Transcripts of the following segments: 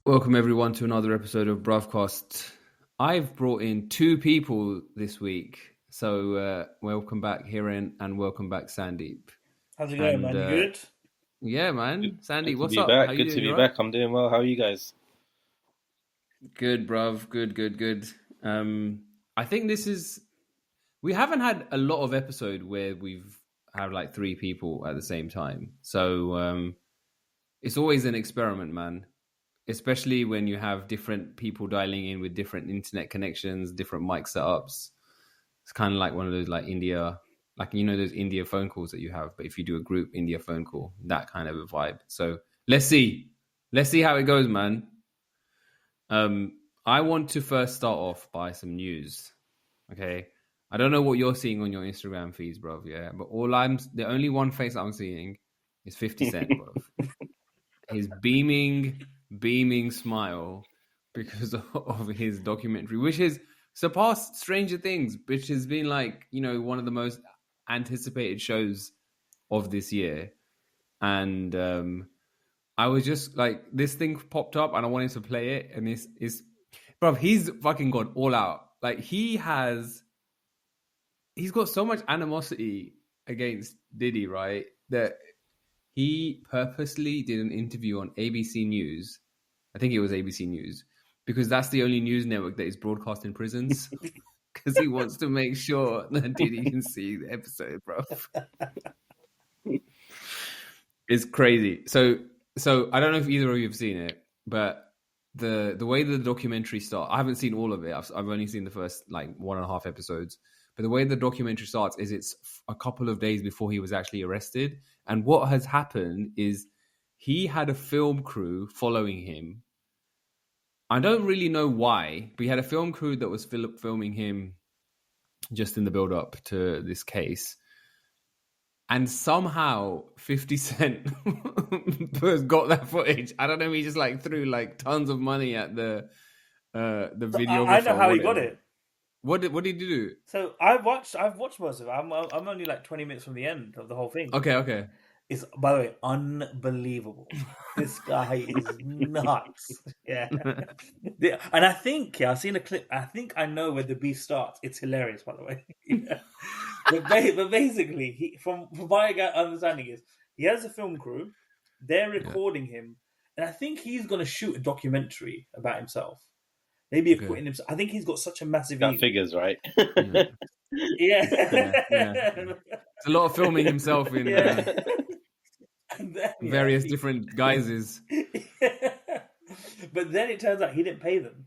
Welcome everyone to another episode of Bruvcast. I've brought in two people this week, so welcome back Harin and welcome back Sandeep. How's it going, man? You good? Yeah, man. Sandeep, Good what's to be up? back. How you Good doing? to be You back. I'm doing well. How are you guys? Good, bruv. Good. I think we haven't had a lot of episode where we've had like three people at the same time, so it's always an experiment, man. Especially when you have different people dialing in with different internet connections, different mic setups. It's kind of like one of those like India, like those India phone calls that you have. But if you do a group India phone call, that kind of a vibe. So let's see how it goes, man. I want to first start off by some news. Okay, I don't know what you're seeing on your Instagram feeds, bro. Yeah, but the only one face I'm seeing is 50 Cent, bro. His beaming smile because of his documentary, which has surpassed Stranger Things, which has been like, one of the most anticipated shows of this year. And I was just like, this thing popped up and I wanted to play it. And this is, bro, he's fucking gone all out. Like he's got so much animosity against Diddy, right? That he purposely did an interview on ABC News. I think it was ABC News, because that's the only news network that is broadcast in prisons. Because he wants to make sure that Diddy can see the episode, bro. It's crazy. So I don't know if either of you have seen it, but the way the documentary starts, I haven't seen all of it. I've only seen the first like 1.5 episodes. But the way the documentary starts is it's a couple of days before he was actually arrested. And what has happened is he had a film crew following him. I don't really know why, but he had a film crew that was filming him just in the build-up to this case. And somehow 50 Cent got that footage. I don't know if he just like threw like tons of money at the videographer. I know how he got it. What did he do? So I've watched most of it. I'm only like 20 minutes from the end of the whole thing. Okay. It's, by the way, unbelievable. This guy is nuts. Yeah. And I think, I've seen a clip. I think I know where the beef starts. It's hilarious, by the way. Yeah. But basically, from my understanding is, he has a film crew. They're recording him. And I think he's going to shoot a documentary about himself. Maybe acquitting himself. I think he's got such a massive That figures, right? Yeah. It's a lot of filming himself in various different guises. But then it turns out he didn't pay them.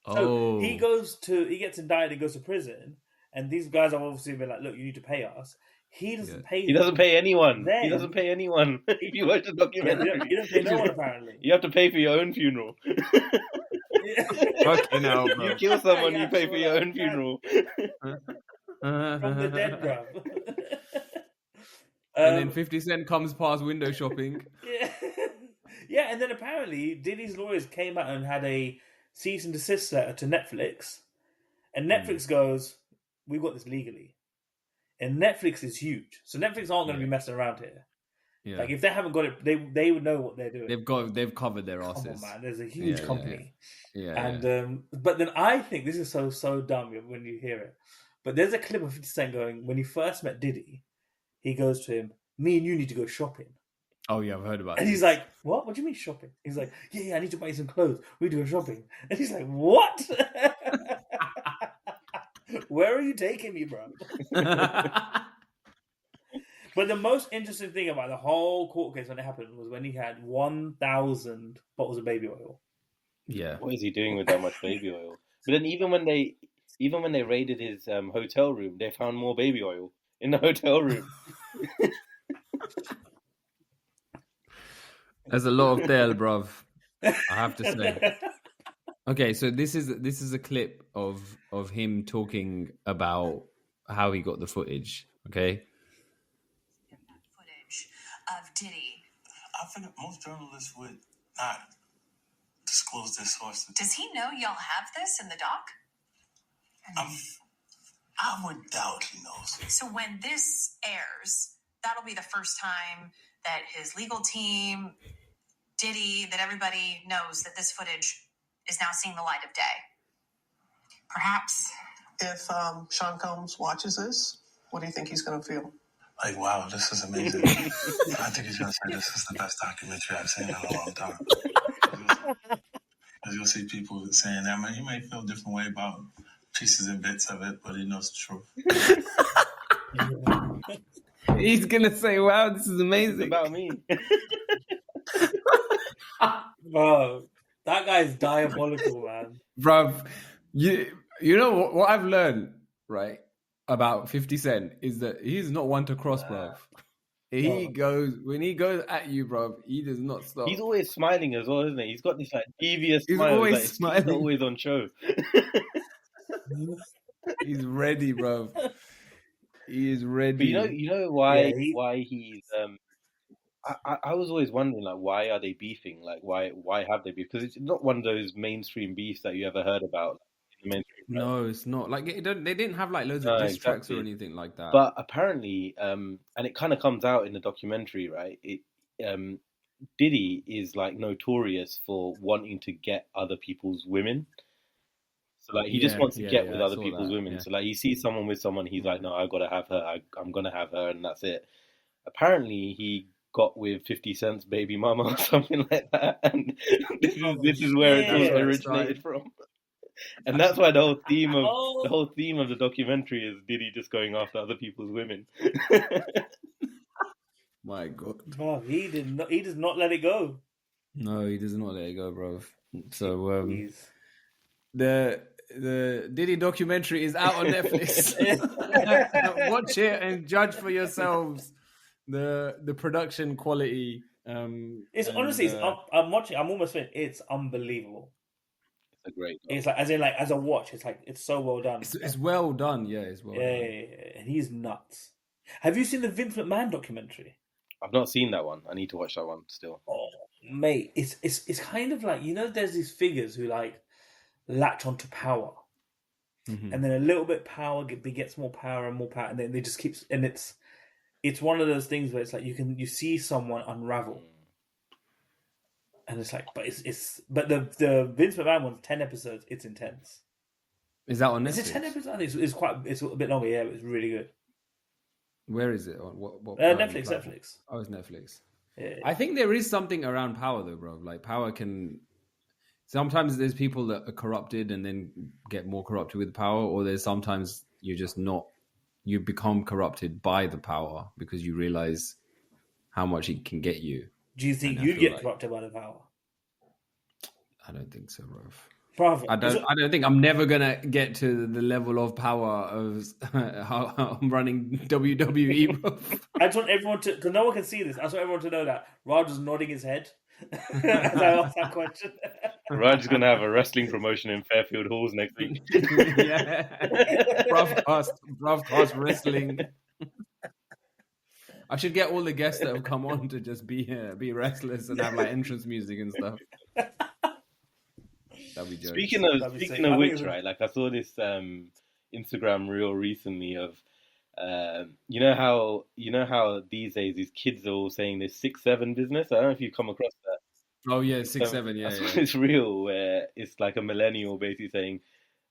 So he gets indicted and goes to prison. And these guys have obviously been like, look, you need to pay us. He doesn't pay them. He doesn't pay anyone. He doesn't pay anyone. If you watch the documentary. You don't pay no one, apparently. You have to pay for your own funeral. Fucking hell, bro. You kill someone, you pay for your own funeral. From the dead, bro. And then 50 Cent comes past window shopping. Yeah, and then apparently Diddy's lawyers came out and had a cease and desist letter to Netflix. And Netflix goes, we've got this legally. And Netflix is huge. So Netflix aren't going to be messing around here. Yeah. Like if they haven't got it, they would know what they're doing. They've covered their asses. Come on, man. There's a huge company. Yeah. And but then I think this is so dumb when you hear it. But there's a clip of 50 Cent going, when he first met Diddy, he goes to him, me and you need to go shopping. Oh yeah, I've heard about it. And he's like, what? What do you mean shopping? He's like, yeah, I need to buy you some clothes. We need to go shopping. And he's like, what? Where are you taking me, bro? But the most interesting thing about the whole court case when it happened was when he had 1,000 bottles of baby oil. Yeah. What is he doing with that much baby oil? But then even when they raided his hotel room, they found more baby oil in the hotel room. There's a lot of tail, bruv. I have to say. Okay, so this is a clip of him talking about how he got the footage. Okay. Footage of Diddy. I figured most journalists would not disclose their sources. Does he know y'all have this in the doc? I would doubt he knows. So when this airs, that'll be the first time that his legal team Diddy, that everybody knows that this footage is now seeing the light of day. Perhaps. If Sean Combs watches this, what do you think he's going to feel? Like, wow, this is amazing. I think he's going to say this is the best documentary I've seen in a long time. Because you'll see people saying that, man, he might feel a different way about pieces and bits of it, but he knows the truth. He's gonna say, "Wow, this is amazing." It's about me. Bro, that guy's diabolical, man. Bruv, you know what I've learned, right, about 50 Cent is that he's not one to cross, bruv. When he goes at you, bruv, he does not stop. He's always smiling as well, isn't he? He's got this like devious He's smile. always Like, smiling. He's always on show. He's ready, bruv. He is ready. But you know why Yeah, why he's I was always wondering, like, why are they beefing? Like, why have they beef? Because it's not one of those mainstream beefs that you ever heard about. No, it's not. Like, they didn't have like loads of diss tracks or anything like that. But apparently, and it kind of comes out in the documentary, right? Diddy is like notorious for wanting to get other people's women. So like he just wants to get with other people's women. Yeah. So like he sees someone with someone, he's like, no, I've got to have her. I'm gonna have her, and that's it. Apparently, he got with 50 Cent's baby mama or something like that, and this is where it originated from. And that's why the whole theme of the documentary is Diddy just going after other people's women. My God, bro, he does not let it go. No, he does not let it go, bro. So the Diddy documentary is out on Netflix. Watch it and judge for yourselves the production quality. It's honestly, I'm watching. I'm almost finished. It's unbelievable. It's a great. It's like as a watch. It's like it's so well done. It's well done. Yeah, it's well done. Yeah. He's nuts. Have you seen the Vince McMahon documentary? I've not seen that one. I need to watch that one still. Oh, mate, it's kind of like, there's these figures who like latch onto power, and then a little bit power begets more power and more power, and then they just keeps, and it's one of those things where it's like you see someone unravel, and it's like, but the Vince McMahon one's 10 episodes. It's intense. Is that on Netflix? Is it 10 episodes? I think it's a bit longer. Yeah, but it's really good. Where is it? On what Netflix. platform? Netflix. Oh, it's Netflix. Yeah. I think there is something around power though, bro. Like power can. Sometimes there's people that are corrupted and then get more corrupted with power, or there's sometimes you're just not. You become corrupted by the power because you realize how much it can get you. Do you think you'd get corrupted by the power? I don't think so, bro. Bravo. I don't think I'm never gonna get to the level of power of how I'm running WWE, bro. I just want everyone to, because no one can see this. I just want everyone to know that Raj is nodding his head as I asked that question. Raj is gonna have a wrestling promotion in Fairfield Halls next week. Yeah, Bruvcast wrestling. I should get all the guests that have come on to just be wrestlers and have like entrance music and stuff. Speaking of which, right? Like I saw this Instagram reel recently of you know how these days these kids are all saying this 6'7" business. I don't know if you've come across that. Oh yeah, 6'7", yeah. It's real where it's like a millennial basically saying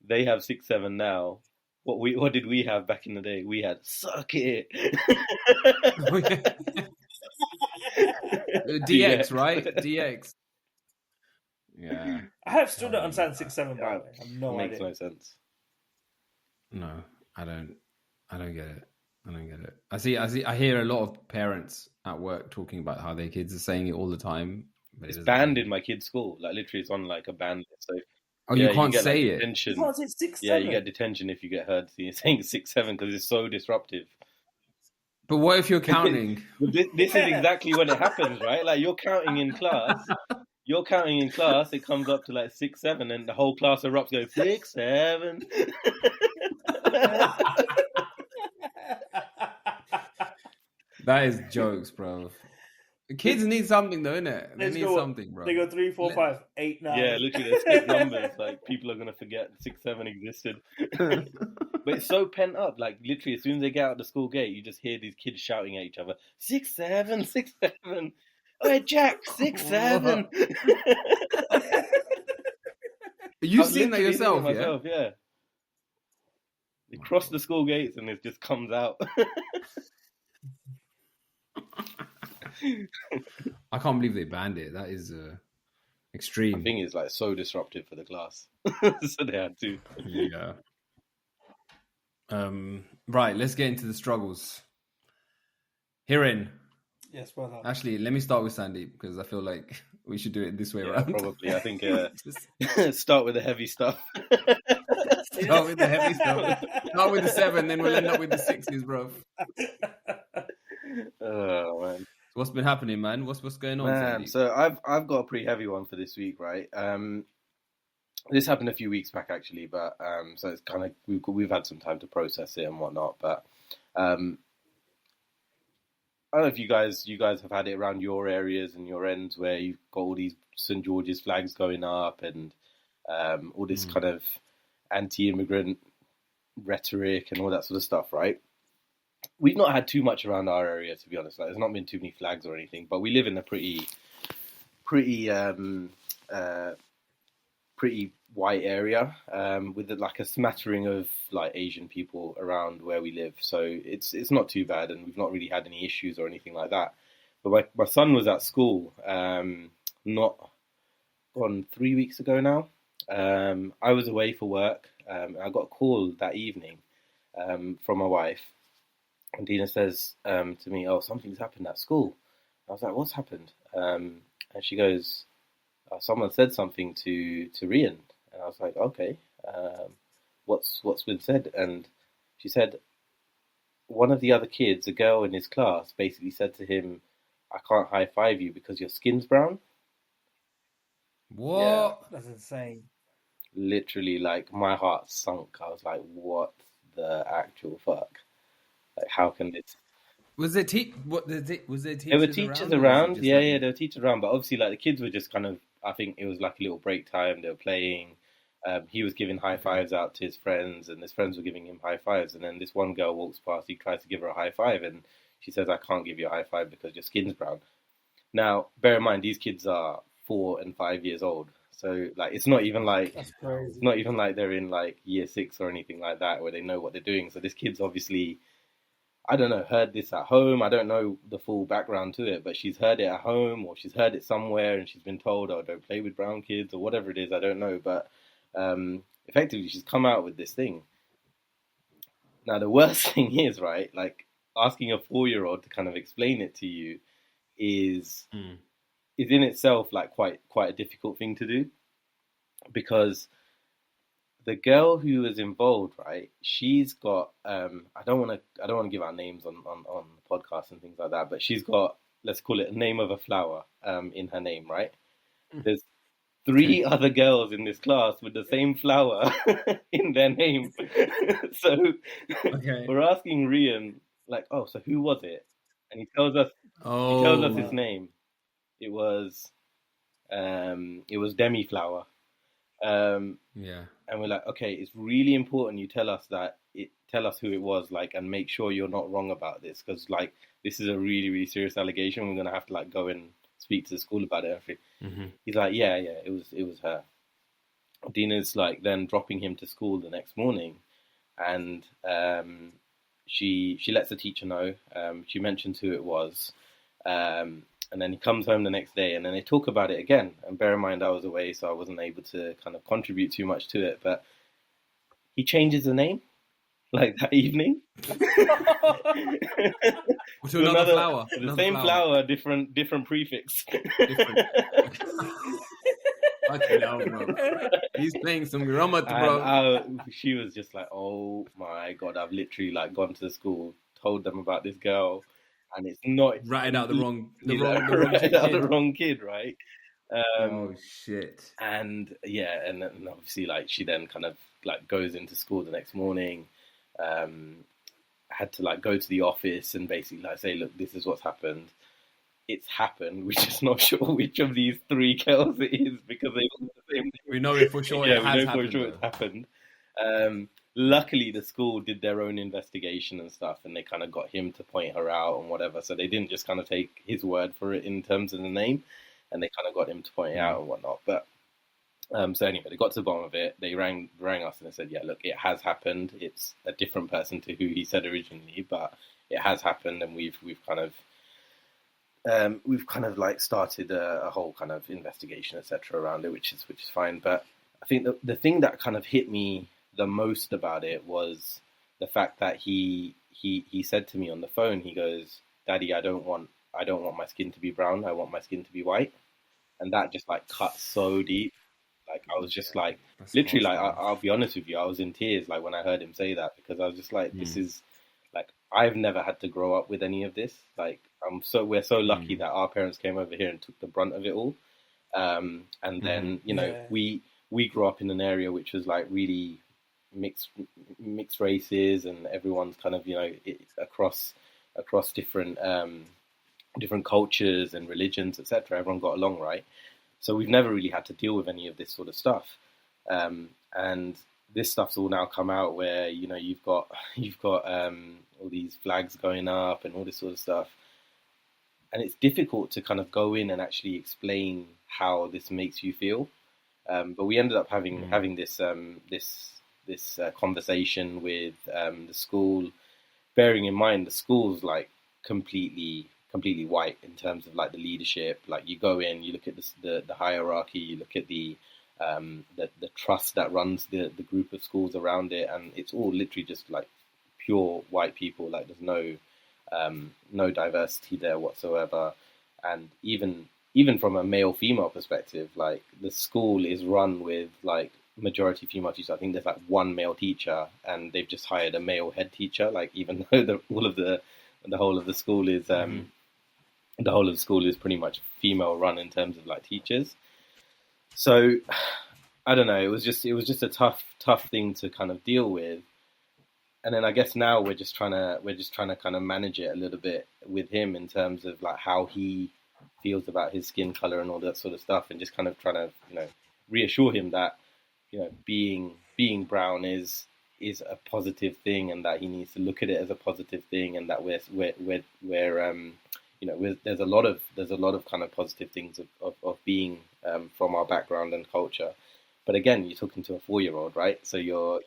they have 6'7" now. What did we have back in the day? We had suck it. Oh, yeah. DX, right? DX. Yeah. I have still don't understand 6'7", by the way. I have no idea. Makes no sense. No, I don't get it. I don't get it. I hear a lot of parents at work talking about how their kids are saying it all the time. But it's banned in my kid's school. Like literally it's on like a ban list. So you can't get, say like, detention. You can't say 6'7". Yeah, you get detention if you get heard saying 6'7" because it's so disruptive. But what if you're counting? This is exactly when it happens, right? Like you're counting in class. It comes up to like 6'7", and the whole class erupts, goes 6'7". That is jokes, bro. Kids need something though, innit? They need something, bro. They go 3, 4, 5, 8, 9. Yeah, literally, they skip numbers. Like people are gonna forget 6'7" existed. But it's so pent up. Like literally, as soon as they get out the school gate, you just hear these kids shouting at each other, 6'7", 6'7". Hey, Jack, 6'7". You've I've seen that literally yourself, seen it yeah? myself, yeah. They cross the school gates and it just comes out. I can't believe they banned it. That is I extreme. think it's like so disruptive for the class. So they had to. Yeah. Right, let's get into the struggles. Harin. Yes, brother. Actually, let me start with Sandeep because I feel like we should do it this way Yeah, around. probably. I think Just start with the heavy stuff. start with the heavy stuff. Start with the 7, then we'll end up with the 6s, bro. Oh man. What's been happening, man? What's going on, Man, Sandeep? so I've got a pretty heavy one for this week, right? This happened a few weeks back actually, but so it's kind of we've had some time to process it and whatnot. But I don't know if you guys have had it around your areas and your ends where you've got all these St. George's flags going up and all this kind of anti-immigrant rhetoric and all that sort of stuff, right? We've not had too much around our area, to be honest. Like, there's not been too many flags or anything, but we live in a pretty white area with like a smattering of like Asian people around where we live. So it's not too bad, and we've not really had any issues or anything like that. But my son was at school not on 3 weeks ago now. I was away for work. I got a call that evening from my wife. And Dina says to me, "Oh, something's happened at school." I was like, "What's happened?" And she goes, "Someone said something to Rian." And I was like, "Okay, what's been said?" And she said, one of the other kids, a girl in his class, basically said to him, "I can't high five you because your skin's brown." What? Yeah. That's insane. Literally, like my heart sunk. I was like, "What the actual fuck? Like, how can this?" Was there was there teachers There were teachers around? Or was it around, just yeah, like- there were teachers around, but obviously, like the kids were just kind of. I think it was like a little break time. They were playing. He was giving high fives out to his friends, and his friends were giving him high fives. And then this one girl walks past. He tries to give her a high five, and she says, "I can't give you a high five because your skin's brown." Now, bear in mind, these kids are 4 and 5 years old, so like it's not even like That's crazy. it's not even like they're in like year 6 or anything like that where they know what they're doing. So this kid's obviously, I don't know, heard this at home. I don't know the full background to it, but she's heard it at home or she's heard it somewhere and she's been told, "Oh, don't play with brown kids," or whatever it is. I don't know, but effectively she's come out with this thing. Now the worst thing is, right, like asking a 4-year-old to kind of explain it to you is in itself like quite a difficult thing to do, because the girl who was involved, right? She's got I don't want to give out names on the podcast and things like that, but she's got, let's call it, a name of a flower in her name, right? There's 3 other girls in this class with the same flower in their name. So we're asking Rian, like, "Oh, so who was it?" And he tells us his name. It was Demi Flower. Yeah. And we're like, "Okay, it's really important you tell us who it was, like, and make sure you're not wrong about this, because like this is a really, really serious allegation. We're gonna have to like go and speak to the school about it." He's like, yeah, it was her. Dina's like then dropping him to school the next morning, and she lets the teacher know. She mentions who it was, and then he comes home the next day, and then they talk about it again. And bear in mind, I was away, so I wasn't able to kind of contribute too much to it. But he changes the name, like that evening. To another flower. The same flower, different prefix. Okay, no, bro. He's playing some grammar, bro. And she was just like, "Oh my god, I've literally like gone to the school, told them about this girl, and it's not ratted out the wrong kid, right?" Oh shit. And yeah, and then obviously like she then kind of like goes into school the next morning, had to like go to the office and basically like say, "Look, this is what's happened. It's happened. We're just not sure which of these 3 girls it is because they look the same." We know it for sure. Yeah, it has we know happened, for sure it's happened. luckily the school did their own investigation and stuff, and they kind of got him to point her out and whatever. So they didn't just kind of take his word for it in terms of the name, and they kind of got him to point it out and whatnot. But so anyway, they got to the bottom of it. They rang us and they said, yeah, look, it has happened. It's a different person to who he said originally, but it has happened, and we've kind of like started a whole kind of investigation, etc., around it, which is fine. But I think the thing that kind of hit me the most about it was the fact that he said to me on the phone, he goes, "Daddy, I don't want my skin to be brown. I want my skin to be white," and that just like cut so deep. Like I was just like, That's literally, like awesome. I'll be honest with you, I was in tears like when I heard him say that, because I was just like, this is like, I've never had to grow up with any of this. Like we're so lucky that our parents came over here and took the brunt of it all. And then we grew up in an area which was like really mixed races, and everyone's kind of across different cultures and religions, etc. Everyone got along, right? So we've never really had to deal with any of this sort of stuff, and this stuff's all now come out where you've got all these flags going up and all this sort of stuff, and it's difficult to kind of go in and actually explain how this makes you feel. But we ended up having this conversation with the school, bearing in mind the school's like completely white in terms of like the leadership. Like you go in, you look at the hierarchy, you look at the trust that runs the group of schools around it, and it's all literally just like pure white people. Like there's no diversity there whatsoever. And even from a male female perspective, like the school is run with like majority female teachers. I think there's like one male teacher, and they've just hired a male head teacher. Like even though the whole of the school is the whole of the school is pretty much female run in terms of like teachers. So I don't know. It was just a tough thing to kind of deal with. And then I guess now we're just trying to kind of manage it a little bit with him in terms of like how he feels about his skin color and all that sort of stuff, and just kind of trying to reassure him that being brown is a positive thing, and that he needs to look at it as a positive thing, and that we're there's a lot of kind of positive things of being from our background and culture. But again, you're talking to a 4-year-old, right? So you're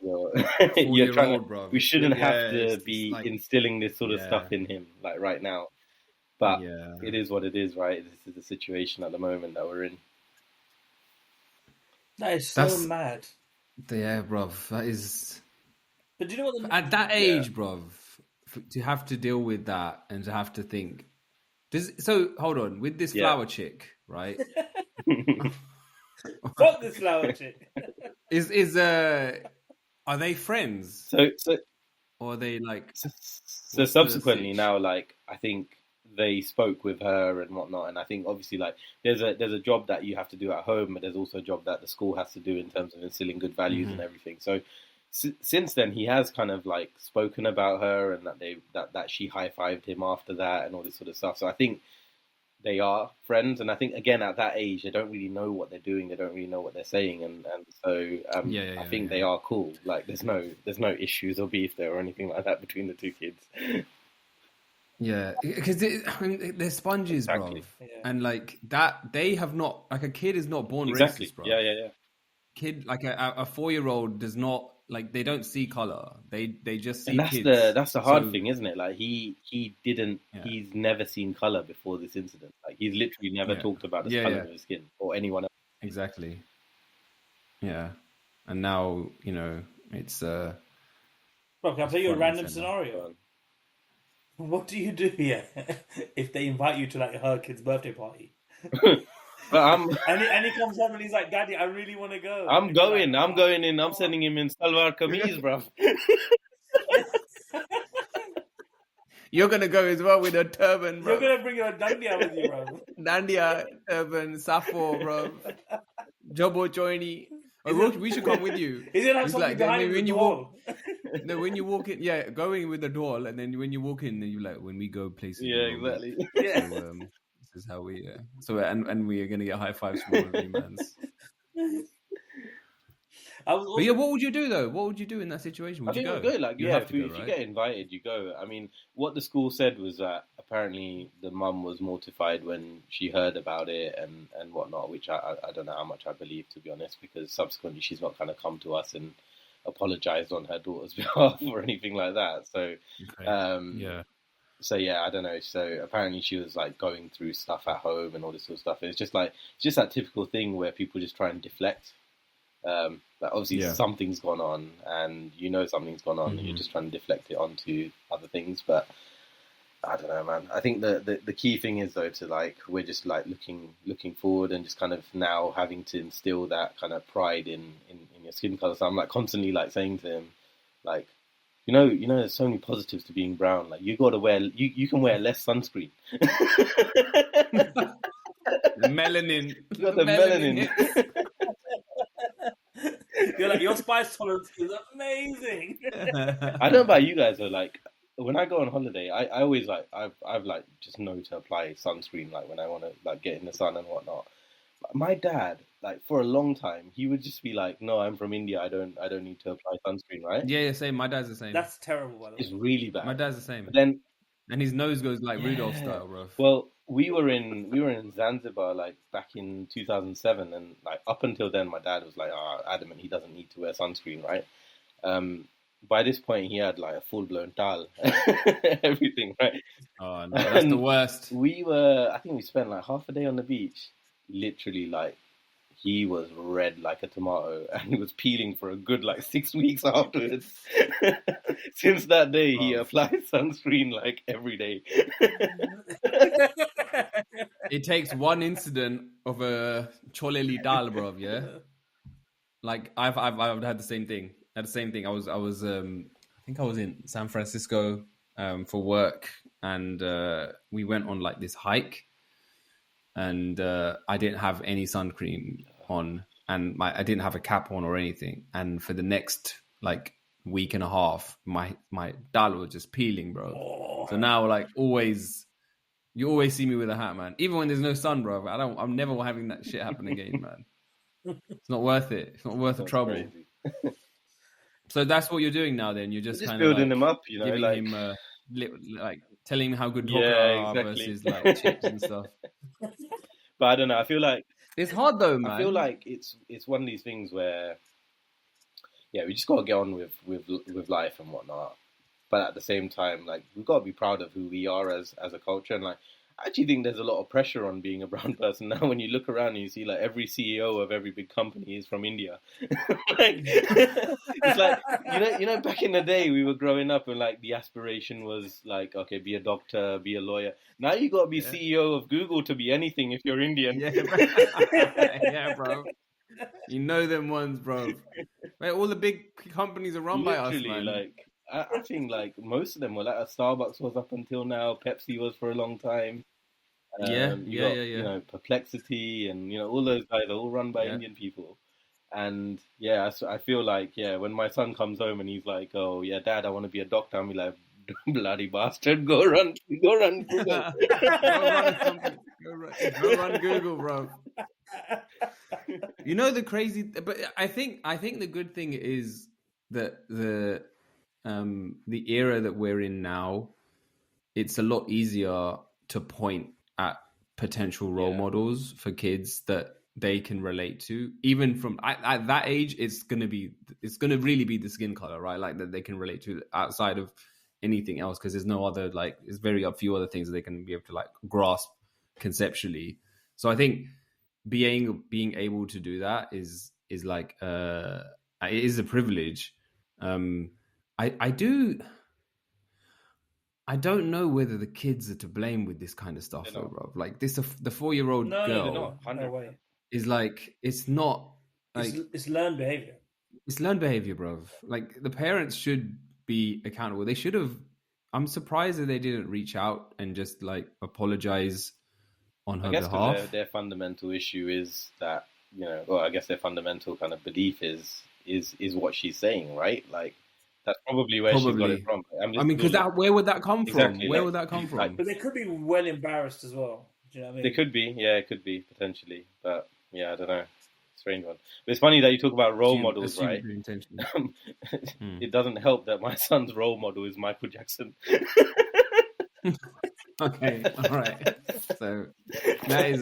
trying to, bro. we shouldn't have to be like, instilling this sort of stuff in him like right now. But it is what it is, right? This is the situation at the moment that we're in. That is so mad. Yeah, bruv. That is. But do you know what? At that age, bruv, to have to deal with that and to have to think. So hold on, with this flower chick, right? Fuck this flower chick. Are they friends? So or are they like? So subsequently now, like I think they spoke with her and whatnot, and I think obviously like there's a job that you have to do at home, but there's also a job that the school has to do in terms of instilling good values and everything. So since then, he has kind of like spoken about her, and that she high-fived him after that and all this sort of stuff. So I think they are friends, and I think again at that age they don't really know what they're doing, they don't really know what they're saying, and so I think they are cool. Like there's no issues or beef there or anything like that between the two kids. Yeah, because they're sponges, exactly. Bro, and like that they have not like a kid is not born exactly. racist, bro. Yeah. Kid like a 4-year-old does not. Like they don't see color; they just see. And that's the hard thing, isn't it? Like he's never seen color before this incident. Like he's literally never talked about the color of his skin or anyone else. Exactly. Yeah, and now it's. Bro, can I tell you a random scenario? What do you do here if they invite you to like her kid's birthday party? But and he comes up and he's like, "Daddy, I really want to go." I'm going in. I'm sending him in salwar kameez, bro. You're gonna go as well with a turban, bro. You're gonna bring your dandiya with you, bro. Dandiya, turban, safo, bro. Jobo Choini. We should come with you. Is it like something behind the door? When you walk in, going with the door, and then when you walk in, then you like when we go places. Yeah, exactly. So, this is how we. And we are gonna get high fives from all of you, man. I was But also, yeah, what would you do though? What would you do in that situation? Would I you think go? we'll go. Like, You yeah, have if, to go, if you right? get invited, you go. I mean, what the school said was that apparently the mum was mortified when she heard about it and whatnot, which I don't know how much I believe, to be honest, because subsequently she's not kind of come to us and apologized on her daughter's behalf or anything like that. So, Okay. Yeah. so yeah, I don't know. So apparently she was like going through stuff at home and all this sort of stuff. It's just like that typical thing where people just try and deflect. But obviously Yeah. something's gone on, and you know something's gone on, and you're just trying to deflect it onto other things. But I don't know, man. I think the key thing is though to like we're just like looking forward and just kind of now having to instill that kind of pride in your skin color. So I'm like constantly like saying to him, like, you know, there's so many positives to being brown. Like you got to wear, you can wear less sunscreen. The melanin. You got the melanin. you're like, your spice tolerance is amazing. I don't know about you guys though. Like when I go on holiday, I always like I've like just know to apply sunscreen like when I want to like get in the sun and whatnot. But my dad, like for a long time, he would just be like, "No, I'm from India. I don't need to apply sunscreen." Right? Yeah, same. My dad's the same. That's terrible, by the way. It's really bad. My dad's the same. But then, And his nose goes like Rudolph Yeah. style, bro. well, we were in Zanzibar like back in 2007, and like up until then, my dad was like adamant he doesnn't need to wear sunscreen, right? By this point, he had like a full blown tal, everything, right? Oh no, that's the worst. I think we spent like half a day on the beach, literally like. He was red like a tomato, and he was peeling for a good like 6 weeks afterwards. Since that day, he applied sunscreen like every day. It takes one incident of a choleli dal, bro. Yeah, like I've had the same thing. I was I think I was in San Francisco for work, and we went on like this hike, and I didn't have any sun cream on, and I didn't have a cap on or anything. And for the next like week and a half, my dal was just peeling, bro. So now like you always see me with a hat, man. Even when there's no sun, bro. I'm never having that shit happen again, man. It's not worth it. It's not worth the trouble. Crazy. So that's what you're doing now. Then you're just kind of building like him up, you know, giving like him like telling him how good Yeah, dhokla are exactly. versus like chips and stuff. But I don't know. I feel like It's hard though, man. I feel like it's one of these things where, yeah, we just got to get on with life and whatnot. But at the same time, like we've got to be proud of who we are as a culture. And like, I actually think there's a lot of pressure on being a brown person now. When you look around and you see like every CEO of every big company is from India. Like, it's like you know, back in the day we were growing up and like the aspiration was like, okay, be a doctor, be a lawyer. Now you got to be CEO of Google to be anything if you're Indian. Yeah, bro. Yeah, bro. You know them ones, bro. Mate, all the big companies are run by us, man. Like I think like most of them were like Starbucks was up until now, Pepsi was for a long time. Yeah. You know, Perplexity and you know all those guys are all run by Indian people. And yeah, I feel like when my son comes home and he's like, "Oh yeah, Dad, I want to be a doctor," I'm like, "Bloody bastard, go run Google, go run Google, bro." You know the crazy, but I think the good thing is that the era that we're in now, it's a lot easier to point at potential role models for kids that they can relate to. Even from at that age, it's gonna really be the skin color, right? Like that they can relate to outside of anything else, because there's no other like it's very a few other things that they can be able to like grasp conceptually. So I think being able to do that is like it is a privilege. I don't know whether the kids are to blame with this kind of stuff, though, bro. Like the 4-year-old girl No way. is like, it's not like it's learned behavior. It's learned behavior, bro. Like the parents should be accountable. They should have. I'm surprised that they didn't reach out and just like apologize on her behalf. Their fundamental issue is that, you know, well, I guess their fundamental kind of belief is what she's saying, right? Like that's probably where she got it from. I mean, because where would that come from? Where would that come from? But they could be well embarrassed as well. Do you know what I mean? They could be, yeah, it could be potentially, but yeah, I don't know. strange one. But it's funny that you talk about role models, Assume right? they're intentional. It doesn't help that my son's role model is Michael Jackson. Okay, all right. So that is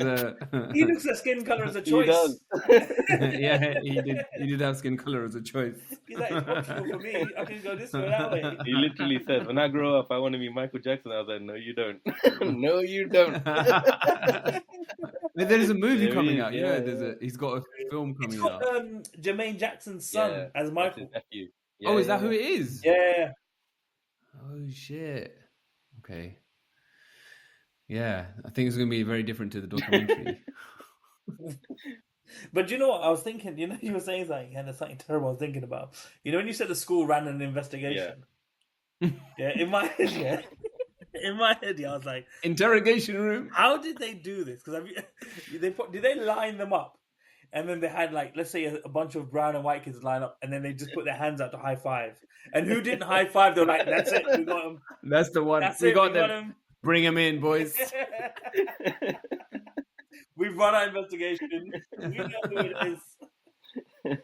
He looks at skin color as a He choice. does. yeah, he did have skin color as a choice. He's like, it's optional for me. I can go this way or that way. He literally said, "When I grow up, I want to be Michael Jackson." I was like, "No, you don't. No, you don't." But there's a movie There coming is, out. You yeah, know, he's got a film It's coming got out. Jermaine Jackson's son Yeah, as that's Michael. his nephew. Oh, is that who it is? Yeah. Oh shit. Okay. Yeah, I think it's going to be very different to the documentary. But you know what? I was thinking, you were saying something, and there's something terrible I was thinking about. You know, when you said the school ran an investigation? Yeah, in my head, I was like, Interrogation room. how did they do this? Because did they line them up? And then they had, like, let's say a bunch of brown and white kids line up, and then they just put their hands out to high five. And who didn't high five? They were like, that's it, we got them. That's the one. That's we it, got we got them. him. Bring them in, boys. We've run our investigation. We know who it is.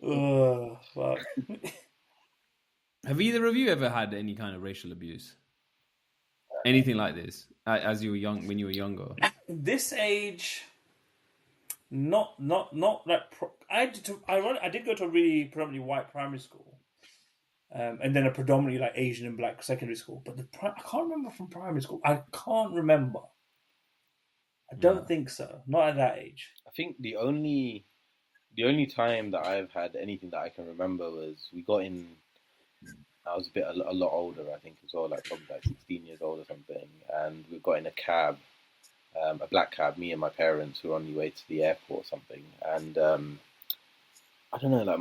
Oh, fuck. Have either of you ever had any kind of racial abuse? Anything like this as you were young, when you were younger? This age, not like I did go to a really predominantly white primary school, and then a predominantly like Asian and black secondary school. But I can't remember from primary school. I can't remember. I don't think so. Not at that age. I think the only time that I've had anything that I can remember was we got in. I was a lot older, I think, as well, like probably like 16 years old or something, and we got in a cab, a black cab. Me and my parents were on the way to the airport or something, and I don't know, like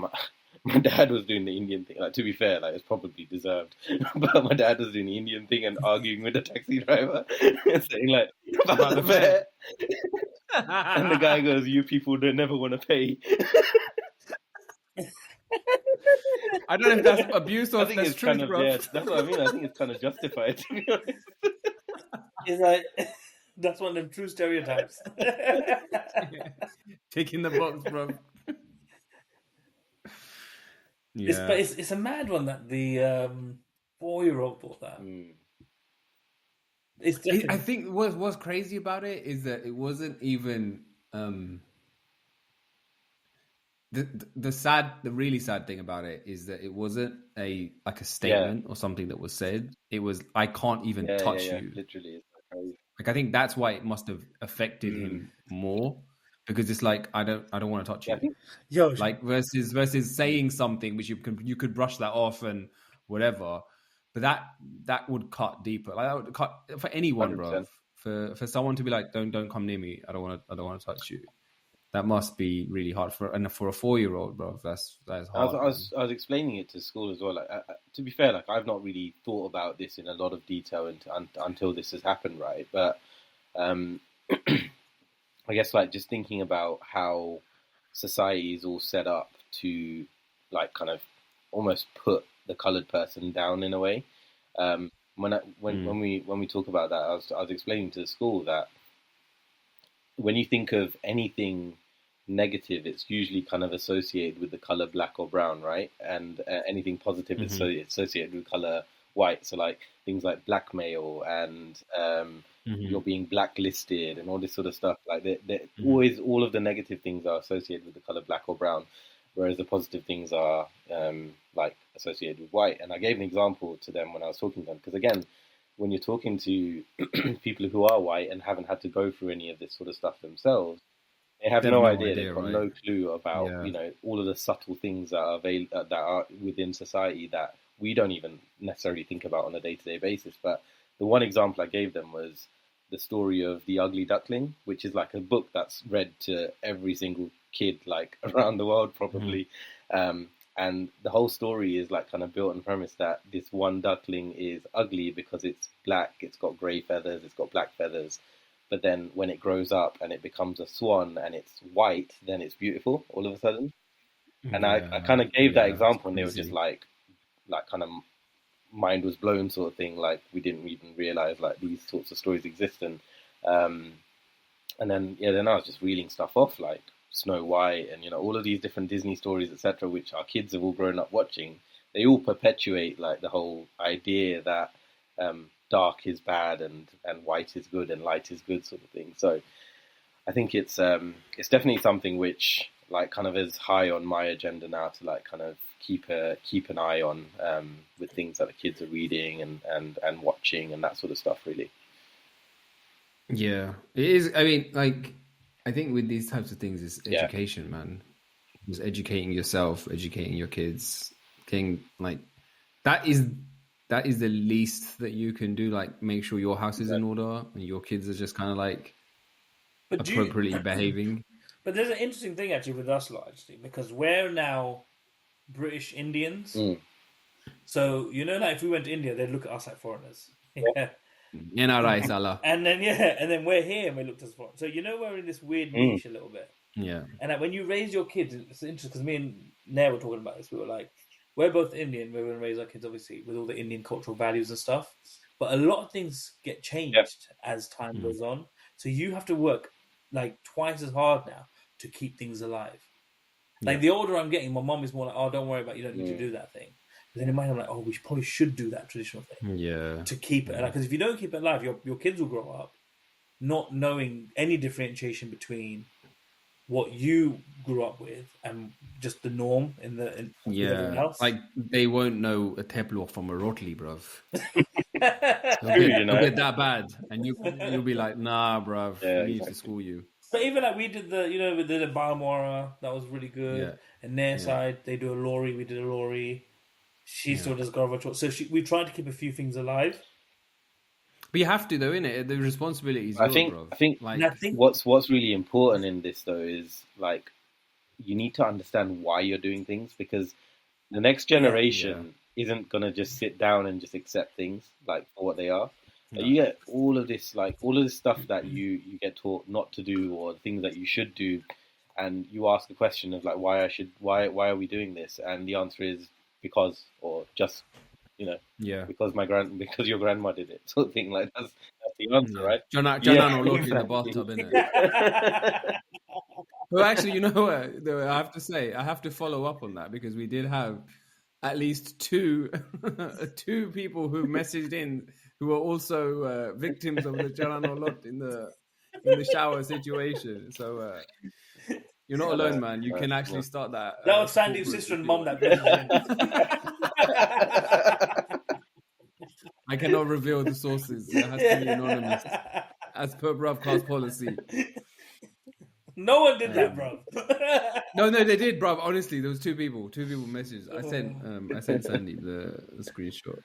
my dad was doing the Indian thing. Like, to be fair, like, it's probably deserved, but my dad was doing the Indian thing and arguing with the taxi driver, saying like about the fare, and the guy goes, "You people don't never want to pay." I don't know if that's abuse or I if think that's it's truth, kind of, bro. yeah, that's what I mean. I think it's kind of justified, to be honest. It's like that's one of them true stereotypes. Tick in the box, bro. Yeah. It's a mad one that the 4-year-old thought that. It's I think what's crazy about it is that it wasn't even the really sad thing about it is that it wasn't a statement or something that was said. It was, I can't even touch you. Literally, it's crazy. Like, I think that's why it must have affected him more, because it's like, I don't want to touch you. Like versus saying something which you could brush that off and whatever, but that would cut deeper. Like, that would cut for anyone, 100%. bro. For someone to be like, don't come near me. I don't want to touch you. That must be really hard for a 4-year-old, bro. That's hard. I was explaining it to school as well. Like, to be fair, like, I've not really thought about this in a lot of detail until this has happened, right? But I guess, like, just thinking about how society is all set up to, like, kind of almost put the coloured person down in a way. When we talk about that, I was explaining to the school that when you think of anything negative, it's usually kind of associated with the color black or brown, right? And anything positive is associated with color white. So, like, things like blackmail and you're being blacklisted and all this sort of stuff. Like, always, all of the negative things are associated with the color black or brown, whereas the positive things are like associated with white. And I gave an example to them when I was talking to them, because again, when you're talking to people who are white and haven't had to go through any of this sort of stuff themselves, they have no idea. They've got no clue about all of the subtle things that are that are within society that we don't even necessarily think about on a day-to-day basis. But the one example I gave them was the story of The Ugly Duckling, which is like a book that's read to every single kid, like, around the world probably. And the whole story is, like, kind of built on the premise that this one duckling is ugly because it's black, it's got grey feathers, it's got black feathers. But then when it grows up and it becomes a swan and it's white, then it's beautiful all of a sudden. And I kind of gave that example, and they were just like kind of mind was blown sort of thing. Like, we didn't even realize, like, these sorts of stories exist. And And then then I was just reeling stuff off like Snow White and all of these different Disney stories, etc., which our kids have all grown up watching. They all perpetuate like the whole idea that dark is bad and white is good and light is good, sort of thing. So I think it's definitely something which like kind of is high on my agenda now to like kind of keep an eye on with things that the kids are reading and watching and that sort of stuff, really. Yeah, it is. I mean, like, I think with these types of things, it's education, man. Just educating yourself, educating your kids, getting like that is the least that you can do. Like, make sure your house is in order and your kids are just kind of like appropriately behaving. But there's an interesting thing actually with us lot, actually, because we're now British Indians. So like if we went to India, they'd look at us like foreigners. Yeah. And then we're here and we looked at us foreign. So we're in this weird niche a little bit. Yeah. And like when you raise your kids, it's interesting because me and Nair were talking about this. We were like, we're both Indian. We're going to raise our kids obviously with all the Indian cultural values and stuff. But a lot of things get changed as time goes on. So you have to work like twice as hard now to keep things alive. Like the older I'm getting, my mom is more like, oh, don't worry about it. You don't need to do that thing. But then in my mind, I'm like, oh, we probably should do that traditional thing. Yeah. To keep it. Because if you don't keep it alive, your kids will grow up not knowing any differentiation between what you grew up with and just the norm in everything else. Like they won't know a teplo from a rotli, bruv. It'll get that bad, and you'll be like, nah, bruv, we need to school you. But even like we did we did a Balmora, that was really good. Yeah. And their side, they do a lorry, we did a lorry. She still does Garva. So we tried to keep a few things alive. But you have to, though, innit? The responsibility is yours, bro. I think what's really important in this, though, is like you need to understand why you're doing things, because the next generation isn't gonna just sit down and just accept things like for what they are. No. You get all of this stuff that you get taught not to do, or things that you should do, and you ask a question of like why are we doing this, and the answer is because, or just because your grandma did it, sort of thing. Like that's the answer, right? John will look in the bathtub, innit? Well, actually, you know what? I have to say, I have to follow up on that, because we did have at least two people who messaged in who were also victims of the Jalan lot in the shower situation. So you're not alone, man. You can actually start that. That was Sandeep's sister and mum that. I cannot reveal the sources. It has to be anonymous, as per Bruvcast policy. No one did that, bro. No, they did, bro. Honestly, there was two people messaged. I sent Sandeep the screenshot.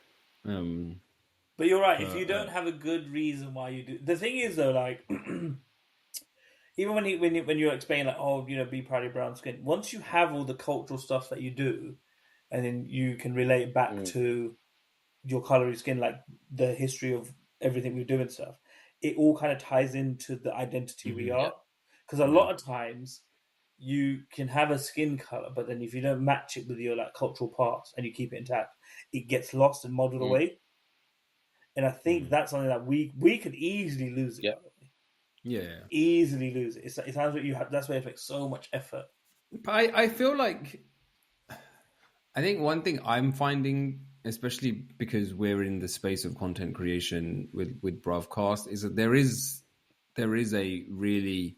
But you're right. If you don't have a good reason why you do, the thing is though, like even when you explain like, oh, be proud of your brown skin. Once you have all the cultural stuff that you do, and then you can relate back to your color of skin, like the history of everything we do and stuff, it all kind of ties into the identity we are. Because a lot of times you can have a skin color, but then if you don't match it with your like cultural parts and you keep it intact, it gets lost and modeled away. And I think that's something that we could easily lose it. Easily lose it. It sounds like you have. That's why it takes so much effort. But I feel like, I think one thing I'm finding, especially because we're in the space of content creation with Bruvcast, is that there is a really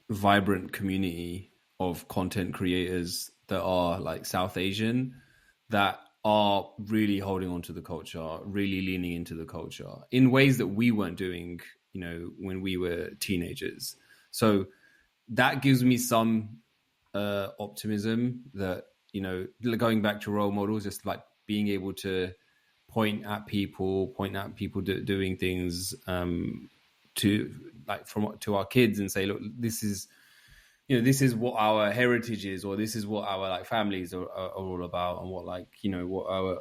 vibrant community of content creators that are like South Asian, that are really holding on to the culture, really leaning into the culture in ways that we weren't doing, when we were teenagers. So that gives me some optimism that, going back to role models, just like being able to point at people doing things to our kids and say, look, this is what our heritage is, or this is what our like families are all about, and what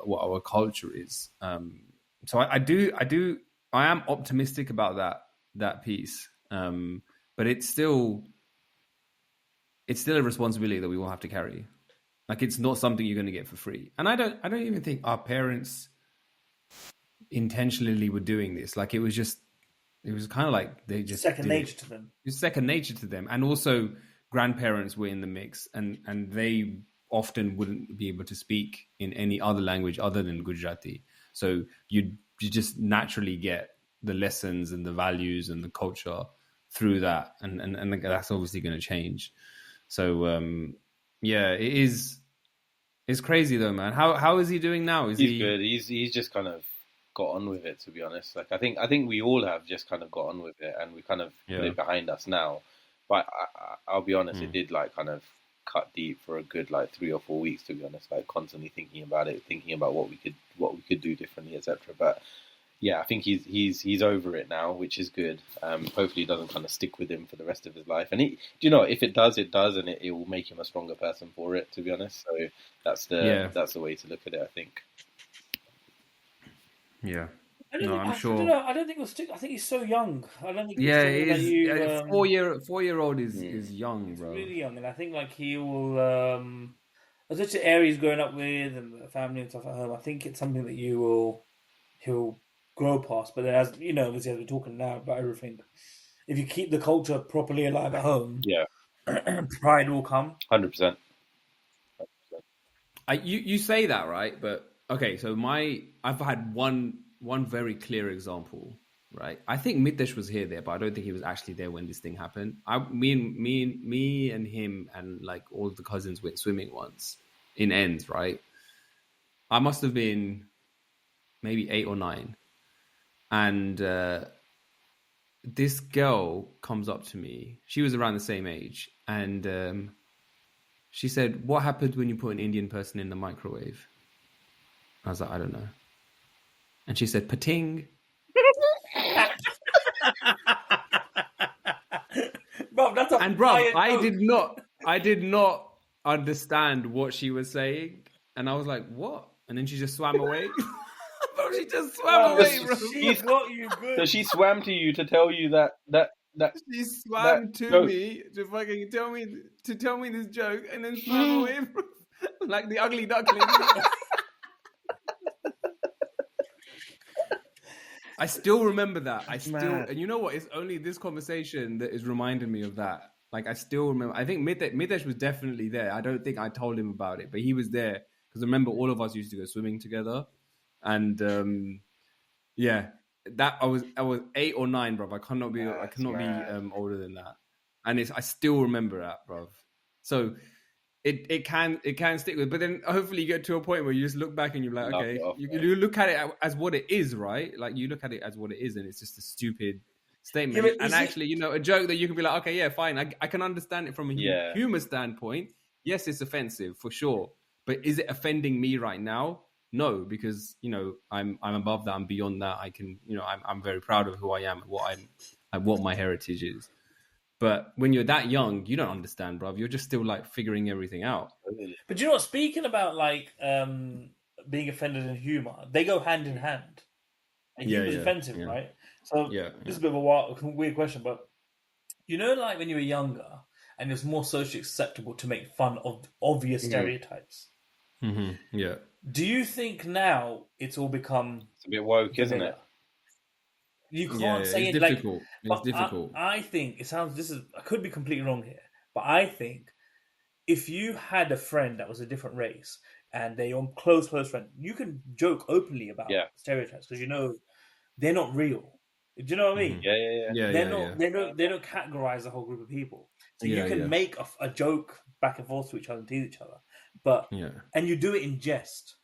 what our culture is. So I am optimistic about that piece, but it's still a responsibility that we will have to carry. Like, it's not something you're going to get for free. And I don't even think our parents intentionally were doing this. Like, it was just it was kind of like they just second did nature it. to them. It was second nature to them, and also grandparents were in the mix, and they often wouldn't be able to speak in any other language other than Gujarati. So you just naturally get the lessons and the values and the culture through that, and that's obviously going to change. So yeah, it is. It's crazy though, man. How is he doing now? He's good. He's just kind of got on with it, to be honest. Like I think we all have just kind of got on with it, and we kind of put it behind us now. But I'll be honest, it did like kind of cut deep for a good like 3 or 4 weeks, to be honest. Like constantly thinking about it, thinking about what we could do differently, etc. But yeah, I think he's over it now, which is good. Hopefully, it doesn't kind of stick with him for the rest of his life. And if it does, it does, and it will make him a stronger person for it. To be honest, so that's the way to look at it, I think. Yeah. I'm sure. I don't think it'll stick. I think he's so young. I don't think. Yeah, it is. 4-year-old is young, bro. Really young, and I think like he will. As such an area he's growing up with and the family and stuff at home, I think it's something that he'll grow past. But then, as you know, as we're talking now about everything, if you keep the culture properly alive at home, pride will come. 100%. You say that, right? But okay, so I've had one very clear example, right? I think Mitesh was there, but I don't think he was actually there when this thing happened. Me and him and like all the cousins went swimming once in ends, right? I must have been maybe 8 or 9, and this girl comes up to me. She was around the same age, and she said, "What happens when you put an Indian person in the microwave?" I was like, "I don't know." And she said, "Pating." Bro, that's a and bro, I did not understand what she was saying, and I was like, "What?" And then she just swam away. Bro, she just swam away, bro. She's got you good. So she swam to you to tell you that she swam to me to fucking tell me this joke, and then swam away, bro. Like the ugly duckling. I still remember that. And you know what? It's only this conversation that is reminding me of that. Like I still remember. I think Mitesh was definitely there. I don't think I told him about it, but he was there because I remember all of us used to go swimming together, and yeah, that I was 8 or 9, bro. I cannot be older than that, and I still remember that, bro. So. It can stick with, but then hopefully you get to a point where you just look back and you're like, okay, you look at it as what it is, right? Like you look at it as what it is, and it's just a stupid statement. And actually, a joke that you can be like, okay, yeah, fine, I can understand it from a humor standpoint. Yes, it's offensive for sure, but is it offending me right now? No, because I'm above that. I'm beyond that. I can, I'm very proud of who I am and what my heritage is. But when you're that young, you don't understand, bruv. You're just still like figuring everything out. But you know what? Speaking about like being offended and humor, they go hand in hand. And humor's offensive, right? So this is a bit of a weird question, but like when you were younger and it's more socially acceptable to make fun of obvious stereotypes. Mm-hmm. Yeah. Do you think now it's all become a bit woke, isn't it? You can't say it's it difficult. like. It's difficult. I think it sounds. I could be completely wrong here, but I think if you had a friend that was a different race and they're your close friend, you can joke openly about stereotypes because they're not real. Do you know what I mean? Yeah. They don't categorize the whole group of people, so you can make a joke back and forth to each other and tease each other, but and you do it in jest.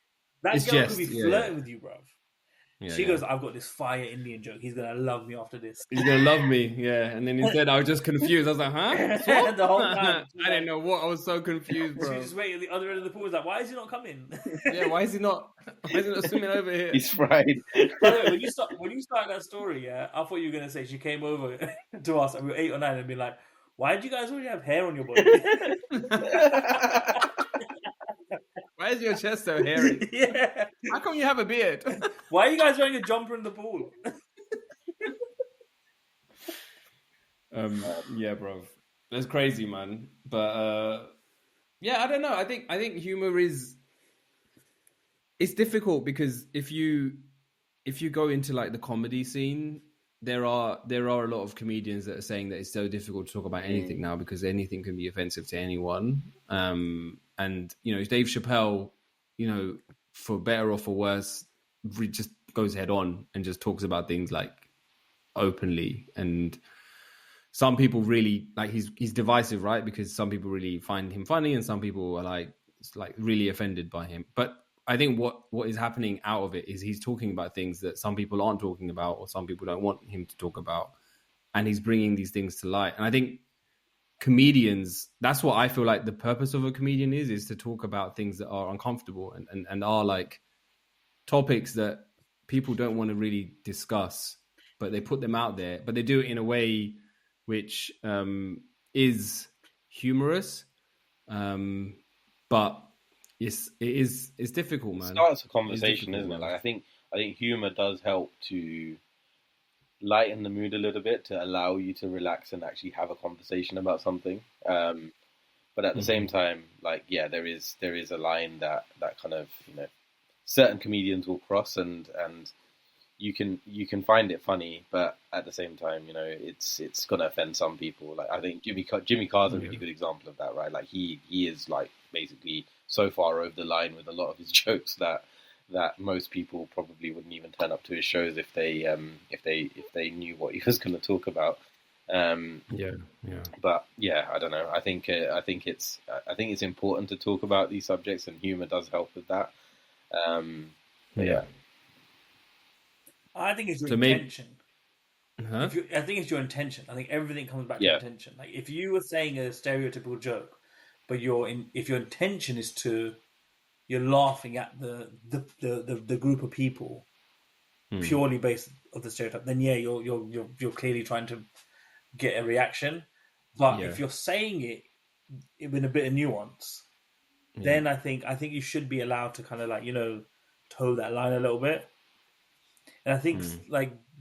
That girl could be flirting with you, bruv. She goes, "I've got this fire Indian joke. He's gonna love me after this. He's gonna love me, yeah." And then instead, I was just confused. I was like, "Huh?" The whole time, I didn't know what. I was so confused, bro. She just waited at the other end of the pool. Was like, "Why is he not coming?" Yeah, why is he not swimming over here? He's fried. By the way, when you start that story, I thought you were gonna say she came over to us and we were 8 or 9 and be like, "Why did you guys already have hair on your body?" Why is your chest so hairy? Yeah. How come you have a beard? Why are you guys wearing a jumper in the pool? Yeah, bro. That's crazy, man. But yeah, I don't know. I think humor it's difficult because if you go into like the comedy scene, there are a lot of comedians that are saying that it's so difficult to talk about anything now because anything can be offensive to anyone. And Dave Chappelle, for better or for worse, just goes head on and just talks about things like openly. And some people really like he's divisive, right? Because some people really find him funny and some people are like really offended by him. But I think what is happening out of it is he's talking about things that some people aren't talking about or some people don't want him to talk about. And he's bringing these things to light. And I think comedians, that's what I feel like the purpose of a comedian is to talk about things that are uncomfortable and are like topics that people don't want to really discuss, but they put them out there, but they do it in a way which is humorous. But it's difficult, man. It starts a conversation, isn't it? Like I think humor does help to lighten the mood a little bit, to allow you to relax and actually have a conversation about something. But at the same time, like there is a line that kind of certain comedians will cross, and you can find it funny, but at the same time, it's gonna offend some people. Like I think Jimmy Carr's a really good example of that, right? Like he is like basically so far over the line with a lot of his jokes that most people probably wouldn't even turn up to his shows if they knew what he was going to talk about. But yeah, I don't know. I think it's important to talk about these subjects, and humor does help with that. Yeah. I think it's your intention. I think it's your intention. I think everything comes back to intention. Like if you were saying a stereotypical joke, but if your intention is you're laughing at the group of people purely based on the stereotype, then you're clearly trying to get a reaction. But if you're saying it with a bit of nuance, then I think you should be allowed to kind of like toe that line a little bit. And I think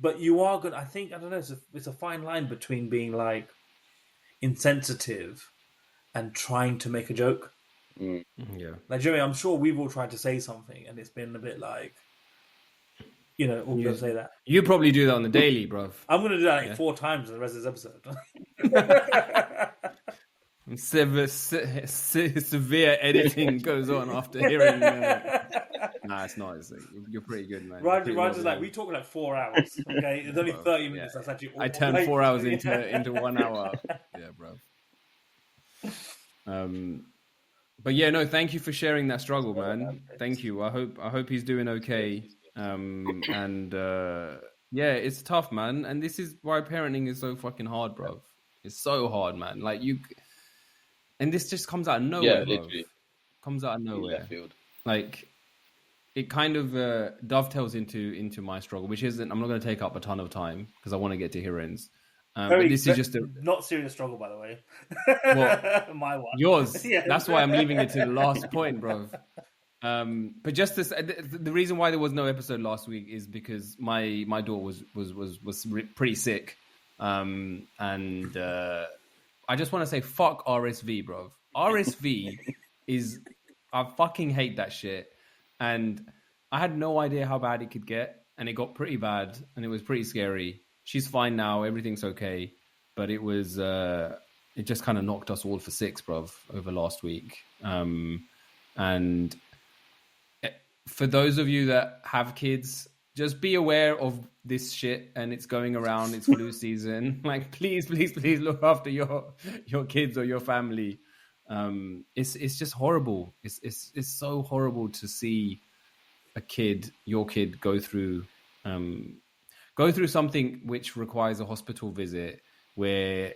but you are good. I don't know. It's a fine line between being like insensitive and trying to make a joke. Like Jeremy, I'm sure we've all tried to say something and it's been a bit like, all going to say that. You probably do that on the daily, bruv. I'm going to do that 4 times in the rest of this episode. Severe editing goes on after hearing. Nah, it's not. You're pretty good, man. Roger's like, we talk like 4 hours. Okay, it's only 30 minutes. That's actually. I turned 4 hours into 1 hour. Yeah, bro. But yeah, no, thank you for sharing that struggle, man. Thank you. I hope he's doing okay. It's tough, man. And this is why parenting is so fucking hard, bro. It's so hard, man. Like and this just comes out of nowhere, bro. Comes out of nowhere. Like it kind of dovetails into my struggle, which isn't. I'm not going to take up a ton of time because I want to get to Harin's. But this is just a not serious struggle, by the way. Well, my one, yours. Yeah. That's why I'm leaving it to the last point, bro. But just the reason why there was no episode last week is because my daughter was pretty sick, and I just want to say fuck RSV, bro. RSV is I fucking hate that shit, and I had no idea how bad it could get, and it got pretty bad, and it was pretty scary. She's fine now, everything's okay, but it was it just kind of knocked us all for 6, bro, over last week, and for those of you that have kids, just be aware of this shit and it's going around. It's flu season. Like, please look after your kids or your family. It's just horrible. It's so horrible to see your kid go through something which requires a hospital visit where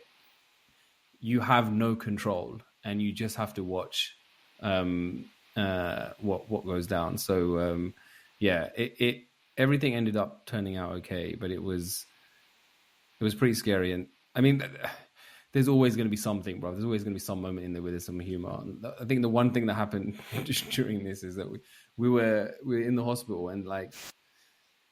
you have no control and you just have to watch what goes down. So it everything ended up turning out okay, but it was pretty scary. And I mean, there's always going to be something, bro. There's always going to be some moment in there where there's some humor. And I think the one thing that happened during this is that we were in the hospital, and like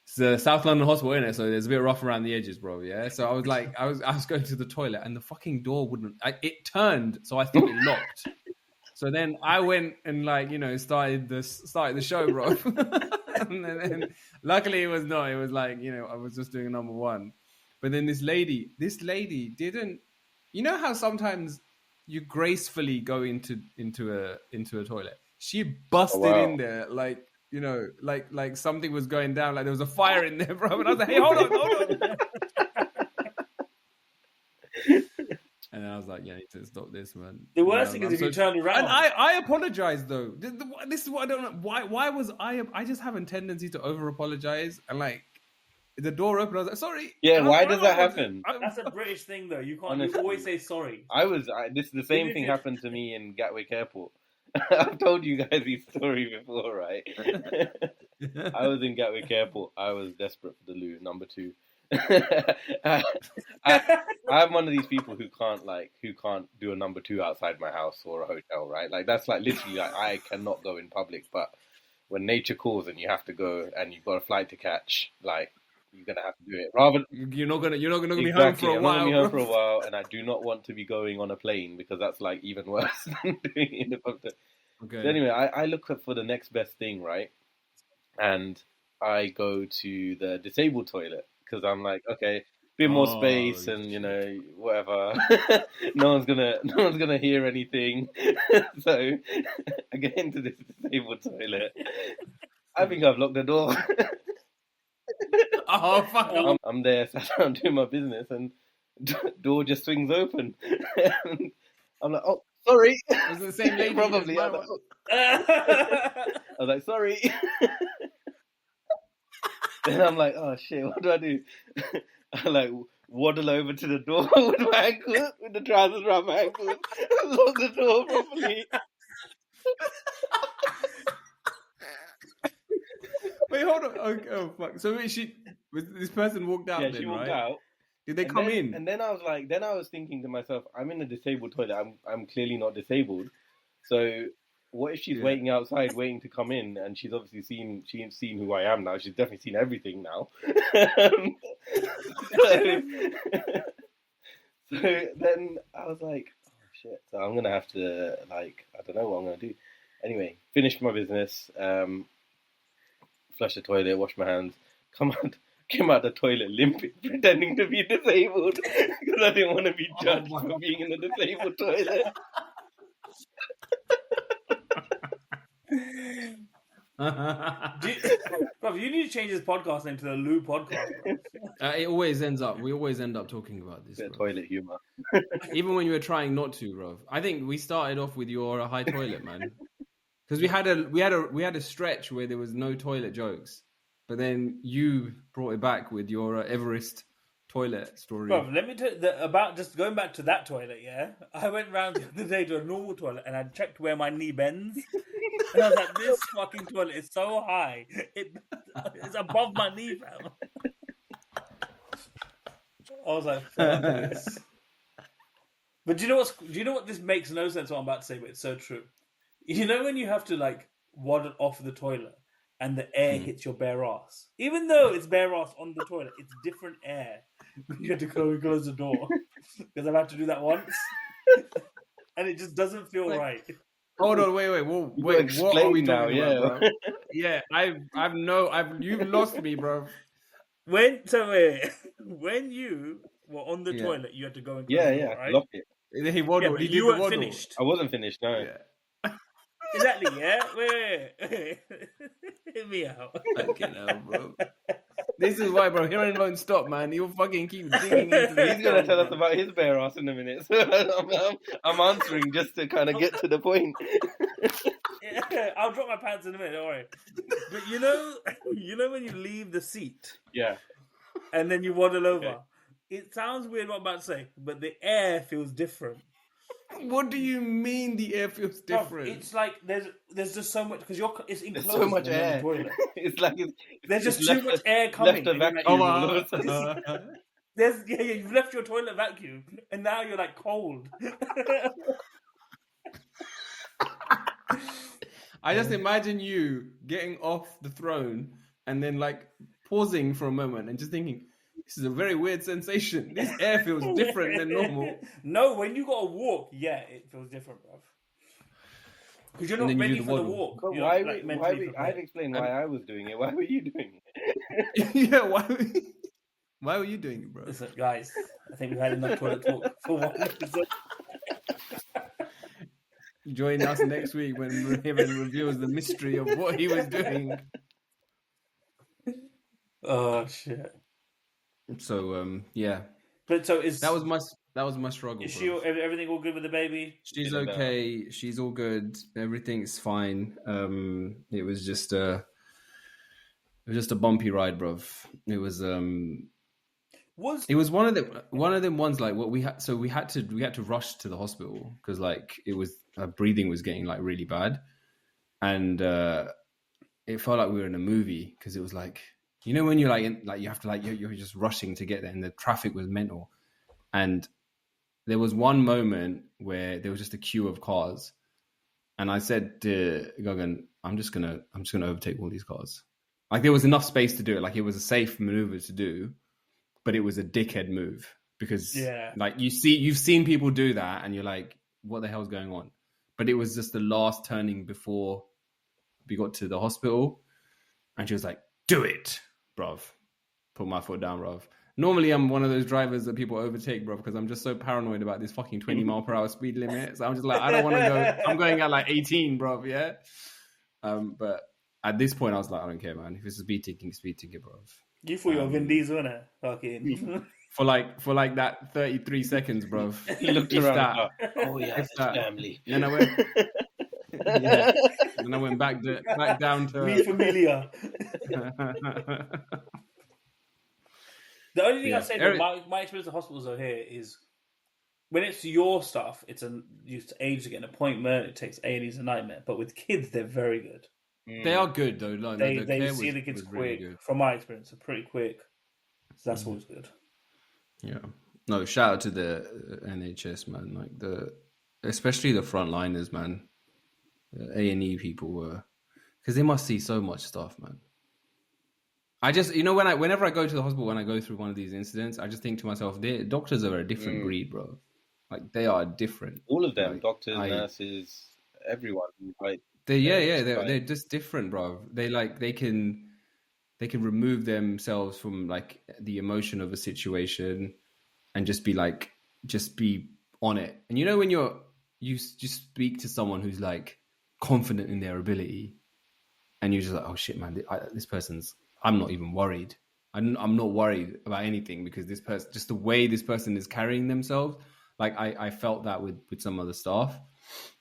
it's the South London hospital, isn't it? So there's a bit rough around the edges, bro. Yeah. So I was like, I was going to the toilet, and the fucking door wouldn't. It turned, so I thought it locked. So then I went and started the show, bro. And then luckily it was not. It was like I was just doing a number one. But then this lady didn't. You know how sometimes you gracefully go into a toilet. She busted in there like, you know, like something was going down, like there was a fire in there, bro. And I was like, hey, hold on. And I was like, yeah, I need to stop this, man. The worst thing is if you turn around. And I apologize though. This is what I don't know. Why was I just have a tendency to over apologize, and like the door opened, I was like, sorry. Yeah, And why does that happen? That's a British thing though. You can't. Honestly. You always say sorry. This the same thing happened to me in Gatwick Airport. I've told you guys this story before, right? I was in Gatwick Airport. I was desperate for the loo, number 2. I'm one of these people who can't do a number 2 outside my house or a hotel, right? Like that's like literally like I cannot go in public, but when nature calls and you have to go and you've got a flight to catch, like you're gonna have to do it. Rather, you're not gonna be exactly, home for a I'm while. not gonna be home for a while, and I do not want to be going on a plane because that's like even worse than doing it in the public. Okay. So anyway, I look for the next best thing, right? And I go to the disabled toilet because I'm like, okay, bit more space, and you know, whatever. no one's gonna hear anything. So I get into this disabled toilet. I think I've locked the door. Oh fuck! I'm there, sat down doing my business, and door just swings open. And I'm like, oh, sorry. Was it the same lady? Probably. I was like, sorry. Then I'm like, oh shit, what do I do? I like waddle over to the door with my ankles, with the trousers around my ankles, lock the door properly. Wait, hold on. Okay, oh fuck! So this person walked out. Yeah, then, she walked right? out. Did they come in? And then I was thinking to myself, I'm in a disabled toilet. I'm clearly not disabled. So what if she's waiting outside, waiting to come in, and she's obviously seen who I am now. She's definitely seen everything now. So then I was like, oh shit. So I'm gonna have to I don't know what I'm gonna do. Anyway, finished my business. Flush the toilet, wash my hands, came out the toilet limping, pretending to be disabled because I didn't want to be judged for being in a disabled toilet. Bro, you need to change this podcast name to the Lou Podcast. We always end up talking about this. Toilet humor. Even when you were trying not to, Rov. I think we started off with your high toilet, man. Because we had a stretch where there was no toilet jokes, but then you brought it back with your Everest toilet story. Bro, let me tell you about just going back to that toilet. Yeah, I went round the other day to a normal toilet and I checked where my knee bends, and I was like, "This fucking toilet is so high, it's above my knee, fam." I was like, "Fuck this." But do you know what? This makes no sense. What I'm about to say, but it's so true. You know when you have to like waddle off the toilet and the air hits your bare ass? Even though it's bare ass on the toilet, it's different air. You have to go and close the door. Because I've had to do that once. And it just doesn't feel right. Hold on, wait. Wait, what are we talking about, bro? Yeah, you've lost me, bro. When you were on the toilet, you had to go and close the door, right? Lock it. He waddled. Yeah, He you did the weren't waddle. finished. I wasn't finished, no. Yeah. Exactly, yeah? Wait. Hit me out. Fucking hell, bro. This is why, bro. Harin won't stop, man. He'll fucking keep digging into this. He's going to tell us about his bare ass in a minute. So I'm answering just to kind of get to the point. Yeah, I'll drop my pants in a minute, don't worry. But you know when you leave the seat? Yeah. And then you waddle over. Okay. It sounds weird what I'm about to say, but the air feels different. What do you mean the air feels different? It's like there's just so much because it's enclosed. There's so much air. The toilet. It's like there's just too much air coming. Left a vacuum. You've left your toilet vacuum, and now you're like cold. I just imagine you getting off the throne and then like pausing for a moment and just thinking, this is a very weird sensation. This air feels different than normal. No, when you gotta walk, it feels different, bruv. Because you're not ready for the walk. But I've explained why I was doing it. Why were you doing it? Yeah, why? Why were you doing it, bro? Listen, guys, I think we've had enough toilet talk for one episode. Join us next week when Harin reveals the mystery of what he was doing. Oh shit! So yeah, But so is that was my struggle. is she bro. everything all good with the baby? She's Feeling okay. She's all good. Everything's fine. It was just a bumpy ride, bruv. It was one of them ones like what we had. So we had to rush to the hospital because like it was her breathing was getting like really bad, and it felt like we were in a movie because it was like, you know, when you're like you have to like you're just rushing to get there, and the traffic was mental, and there was one moment where there was just a queue of cars, and I said to Gagan, I'm just gonna overtake all these cars. Like there was enough space to do it. Like it was a safe maneuver to do, but it was a dickhead move because like you've seen people do that, and you're like, what the hell's going on? But it was just the last turning before we got to the hospital, and she was like, "Do it, bruv." Put my foot down, bruv. Normally, I'm one of those drivers that people overtake, bruv, because I'm just so paranoid about this fucking 20 mile per hour speed limit. So I'm just like, I don't want to go. I'm going at like 18, bruv. Yeah. But at this point, I was like, I don't care, man. If it's a speed ticket, bruv. You thought you were Vin Diesel, innit? Fucking. For like that 33 seconds, bruv. He looked around. Oh yeah, it's family. And I went. Yeah. And I went back down to Mi familia. The only thing I say that my experience of hospitals over here is when it's your stuff, you age to get an appointment. It takes A&E's a nightmare. But with kids, they're very good. They are good though. Like, they see the kids quick. Really, from my experience, they're pretty quick. So that's always good. Yeah. No, shout out to the NHS, man. Like especially the frontliners, man. The A&E people were, because they must see so much stuff, man. I just, whenever I go to the hospital, when I go through one of these incidents, I just think to myself, doctors are a different breed, bro. Like they are different. All of them, like, doctors, nurses, everyone. Like they're just different, bro. They can remove themselves from like the emotion of a situation and just be on it. And you know when you just speak to someone who's like confident in their ability, and you're just like, oh shit, man, this person's. I'm not even worried. I'm not worried about anything because this person, just the way this person is carrying themselves, like I felt that with some other staff.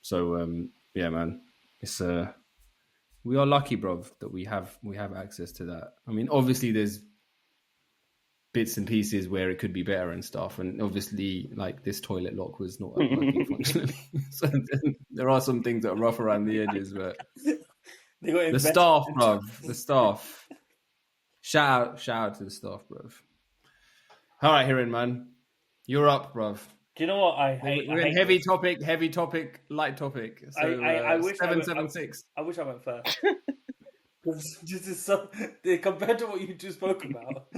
So yeah, man, it's we are lucky, bro, that we have access to that. I mean, obviously there's bits and pieces where it could be better and stuff, and obviously like this toilet lock was not working functionally. So there are some things that are rough around the edges, but the staff, bro, the staff. Shout out to the staff, bruv. All right, Harin, man. You're up, bruv. Do you know what I hate? We're in heavy topic, light topic. So, I wish 776. I wish I went first. Because this is so compared to what you just spoke about.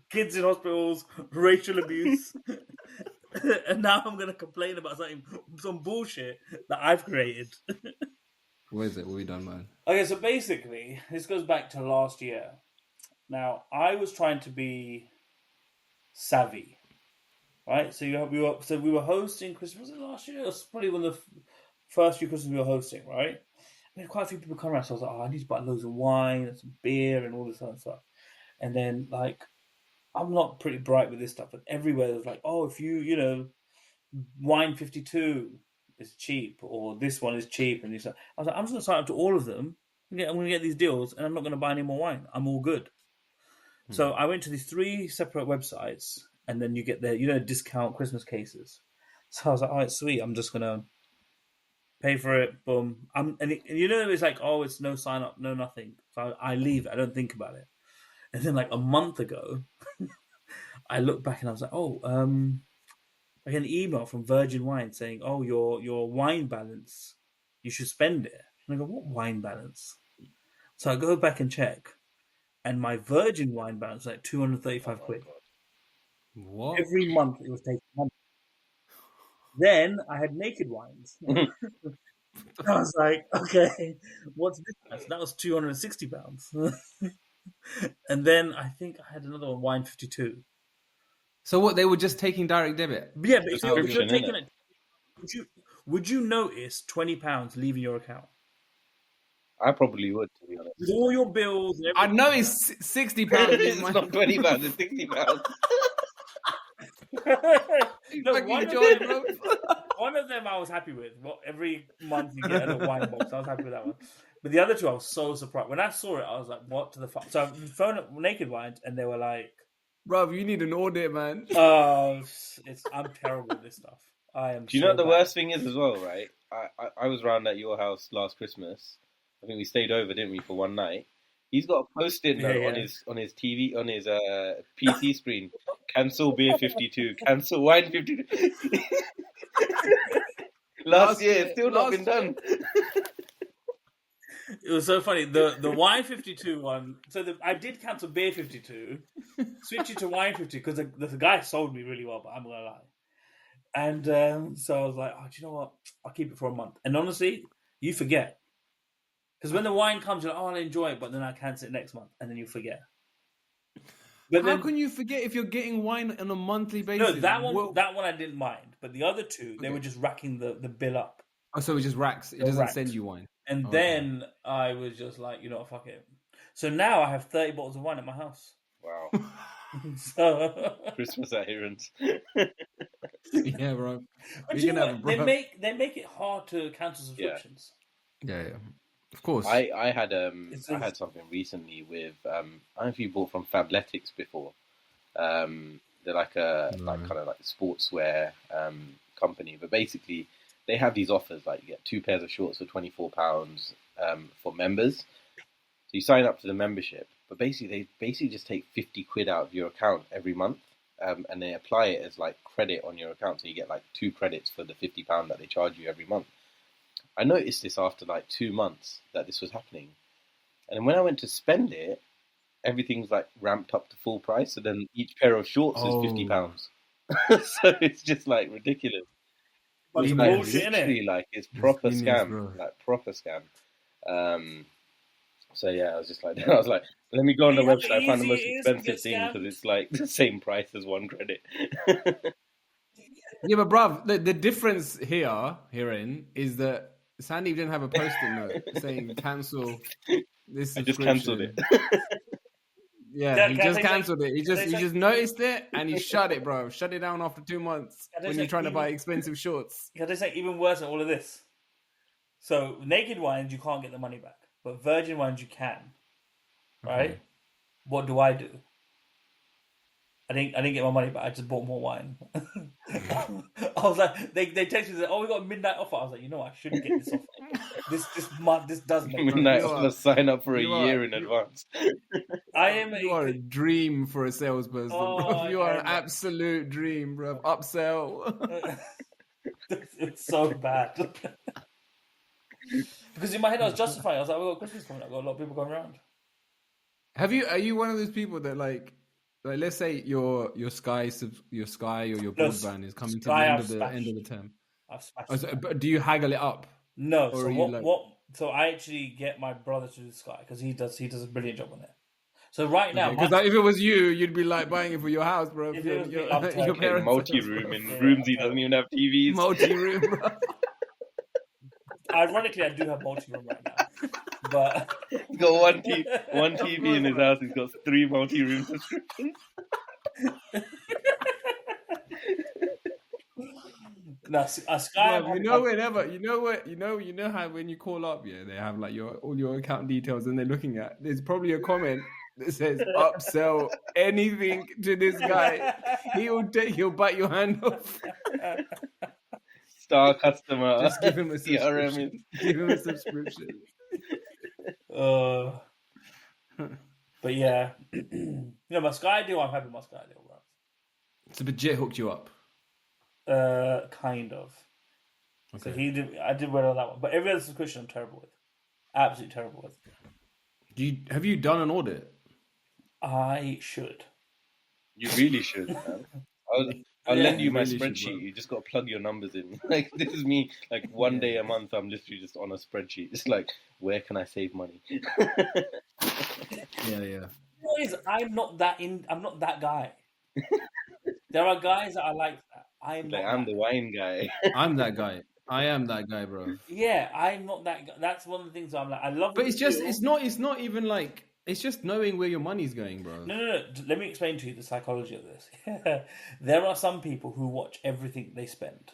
Kids in hospitals, racial abuse. And now I'm going to complain about some bullshit that I've created. What is it? What have we done, man? Okay, so basically, this goes back to last year. Now, I was trying to be savvy, right? So we were hosting Christmas. Was it last year? It was probably one of the first few Christmas we were hosting, right? We had quite a few people come around, so I was like, I need to buy loads of wine and some beer and all this other stuff. And then, like, I'm not pretty bright with this stuff, but everywhere there's like, oh, if wine 52 is cheap, or this one is cheap, and this. I was like, I'm just going to sign up to all of them. I'm going to get these deals, and I'm not going to buy any more wine. I'm all good. So I went to these 3 separate websites, and then you get the discount Christmas cases. So I was like, all right, sweet. I'm just gonna pay for it. Boom. It's like, oh, it's no sign up, no nothing. So I leave it. I don't think about it. And then like a month ago, I looked back and I was like, oh, I get an email from Virgin Wine saying, oh, your wine balance, you should spend it. And I go, what wine balance? So I go back and check. And my Virgin Wine balance was like 235 quid. What? Every month it was taking money. Then I had Naked Wines. I was like, okay, what's this? That was £260. And then I think I had another one, Wine 52. So what? They were just taking direct debit. Yeah, but if you're Subscription, taking innit? it, would you notice £20 leaving your account I probably would, to be honest. with all your bills? And I everything? know it's £60. It's not £20, it's £60. No, Fucking one of, joy, them, bro. one of them I was happy with. Well, every month you get a little wine box. I was happy with that one. But the other two, I was so surprised. When I saw it, I was like, what to the fuck? So I phoned up Naked Wines, and they were like, Bro, you need an audit, man. oh, I'm terrible at this stuff. I am. Do you know what the worst thing is as well, right? I was round at your house last Christmas. I think we stayed over, didn't we, for one night? He's got a post-it note on his TV, on his PC screen. Cancel beer 52. Cancel wine 52. Last year, it's still not been done. It was so funny. The wine 52 one. So I did cancel beer 52, switch it to wine 52 because the guy sold me really well, but I'm gonna lie. And so I was like, oh, do you know what? I'll keep it for a month. And honestly, you forget. Because when the wine comes, you're like, oh, I'll enjoy it, but then I cancel it next month, and then you forget. But How can you forget if you're getting wine on a monthly basis? No, that one I didn't mind. But the other two, they were just racking the bill up. Oh, so it just racks. It doesn't racked. send you wine. And then I was just like, you know what, fuck it. So now I have 30 bottles of wine at my house. Wow. So Christmas at Harin's. Yeah, bro. But You you can know have what? it, bro. They make it hard to cancel subscriptions. Yeah. Of course. I had something recently with I don't know if you bought from Fabletics before. They're like kind of like a sportswear company, but basically they have these offers like you get 2 pairs of shorts for £24 for members. So you sign up for the membership, but they just take 50 quid out of your account every month, and they apply it as like credit on your account, so you get like 2 credits for the £50 that they charge you every month. I noticed this after like 2 months that this was happening. And when I went to spend it, everything's like ramped up to full price. So then each pair of shorts is £50. So it's just like ridiculous. But It's it's like, bullshit, literally, innit? like it's proper It's scam, bro. like proper scam. So yeah, I was just like, let me go on the You know how website, find the easy most it is to expensive get thing because scammed? it's like the same price as 1 credit. Yeah, but bruv, the difference herein is that Sandeep didn't have a post-it note saying cancel this I just subscription. cancelled it. Yeah, he Can I just say something? cancelled it. He Can I say just noticed it and he shut it, bro. Shut it down after 2 months Can I when say you're trying to even- buy expensive shorts. Can I say even worse than all of this? So Naked Wines, you can't get the money back, but Virgin Wines you can. Right? What do? I didn't get my money back. I just bought more wine. I was like, they texted me, oh, we got a midnight offer. I was like, you know, I shouldn't get this offer. This does make sense. Midnight You offer, are- sign up for a you are- year in advance. I am. You are a dream for a salesperson, Oh, bro. You are I an know. absolute dream, bro. Upsell. It's so bad. Because in my head I was justifying. I was like, we got Christmas coming up. Got a lot of people going around. Are you one of those people that like let's say your Sky or your broadband is coming to the Sky end I've of the smashed. end of the term? I've smashed Oh, so, it. but do you haggle it up? No. Or So are you So I actually get my brother to do Sky because he does a brilliant job on it. So right now, Because if it was you, you'd be like buying it for your house, bro. If Your, it was me, your, I'm your taking parents' Multi-room house, in bro. rooms he doesn't even have TVs. Multi-room, bro. ironically, I do have multi-room right now, but He's got one TV in his house. He's got 3 multi-room subscriptions. no, Sky. Bro, you know how when you call up, yeah, they have like all your account details, and they're looking at. There's probably a comment that says upsell anything to this guy. He'll bite your hand off. Star customer. Just give him a CRM subscription. Give him a subscription. But yeah, my Sky deal. I'm happy with my Sky deal, bro. So, but Jit hooked you up. Kind of. Okay. So I did well on that one, but every other subscription I'm terrible with. Absolutely terrible with. Have you done an audit? I should. You really should, man. I'll lend you my Really should, spreadsheet. bro. You just got to plug your numbers in. Like, this is me, like, one day a month, I'm literally just on a spreadsheet. It's like, where can I save money? Yeah. What is? I'm not that guy. There are guys that are like that. I'm Like, not I'm that the guy. wine guy. I'm that guy. I am that guy, bro. Yeah, I'm not that guy. That's one of the things I'm like. I love. But what it's you just do. it's not even like it's just knowing where your money's going, bro. No. Let me explain to you the psychology of this. There are some people who watch everything they spend,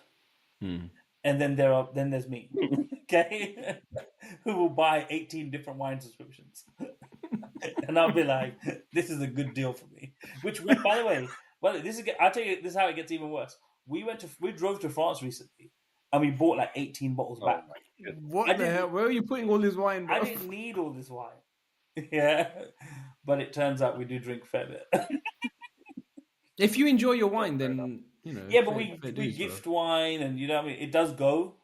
and then there's me, okay, who will buy 18 different wine subscriptions, and I'll be like, "This is a good deal for me." Which, by the way, I'll tell you, this is how it gets even worse. We drove to France recently, and we bought like 18 bottles back. my goodness. What the hell? Where are you putting all this wine, bro? I didn't need all this wine. Yeah, but it turns out we do drink a fair bit. If you enjoy your wine, then you know. Yeah, but fair we dues, gift bro. wine, and you know what I mean. It does go.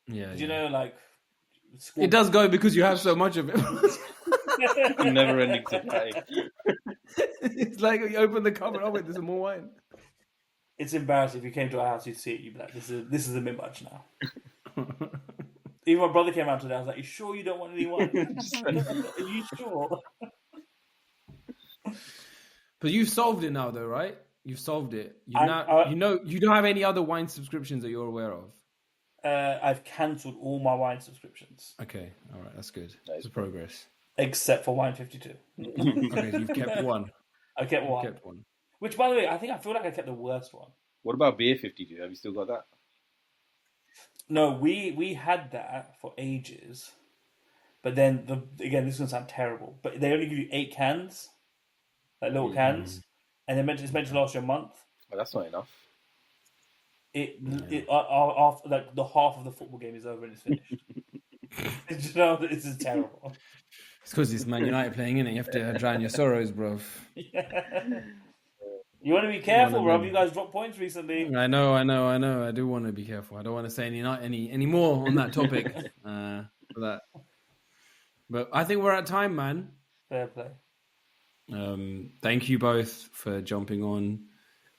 Yeah, You know, like it does go because you have so much of it. Never-ending supply. It's like you open the cupboard. Oh wait, there's some more wine. It's embarrassing. If you came to our house, you'd see it. You'd be like, "This is a bit much now." Even my brother came out today. I was like, "You sure you don't want any wine? Are you sure?" But you've solved it now, though, right? You've solved it. You don't have any other wine subscriptions that you're aware of. I've cancelled all my wine subscriptions. Okay, all right, that's good. That's progress. Except for Wine 52. Okay, you've kept one. I kept one. Kept one. Which, by the way, I feel like I kept the worst one. What about Beer 52? Have you still got that? No, we had that for ages. But then, again, this is going to sound terrible, but they only give you 8 cans, like little cans, and it's meant to last you a month. Well, that's not enough. After like the half of the football game is over and it's finished. You know, this is terrible. It's because it's Man United playing, innit? You have to drown your sorrows, bro. Yeah. You want to be careful, bro. You guys dropped points recently. I know. I do want to be careful. I don't want to say any more on that topic. For that. But I think we're at time, man. Fair play. Thank you both for jumping on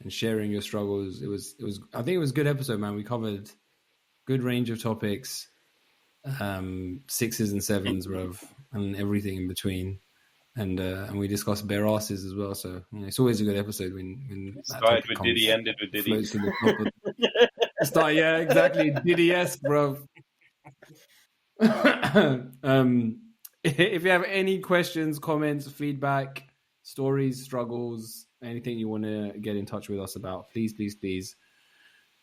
and sharing your struggles. It was. I think it was a good episode, man. We covered good range of topics, 6s and 7s, bro, and everything in between. And we discussed bare asses as well. So it's always a good episode when that started topic with Diddy, ended with Diddy. Yeah, exactly. Diddy-esque, bro. If you have any questions, comments, feedback, stories, struggles, anything you want to get in touch with us about, please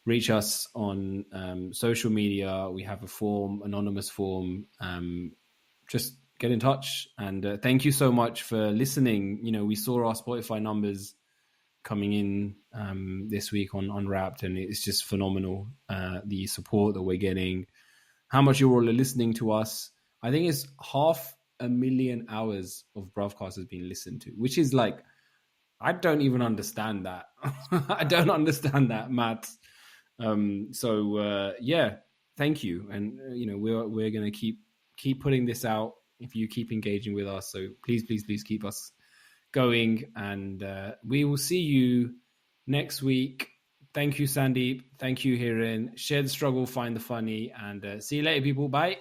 reach us on social media. We have a form, anonymous form. Just get in touch. And thank you so much for listening. We saw our Spotify numbers coming in this week on Wrapped, and it's just phenomenal. The support that we're getting, how much you all are listening to us. I think it's 500,000 hours of Bruvcast has been listened to, which is like, I don't even understand that. I don't understand that, Matt. Yeah, thank you. And, we're going to keep putting this out if you keep engaging with us. So please keep us going. And we will see you next week. Thank you, Sandeep. Thank you, Harin. Share the struggle, find the funny. And see you later, people. Bye.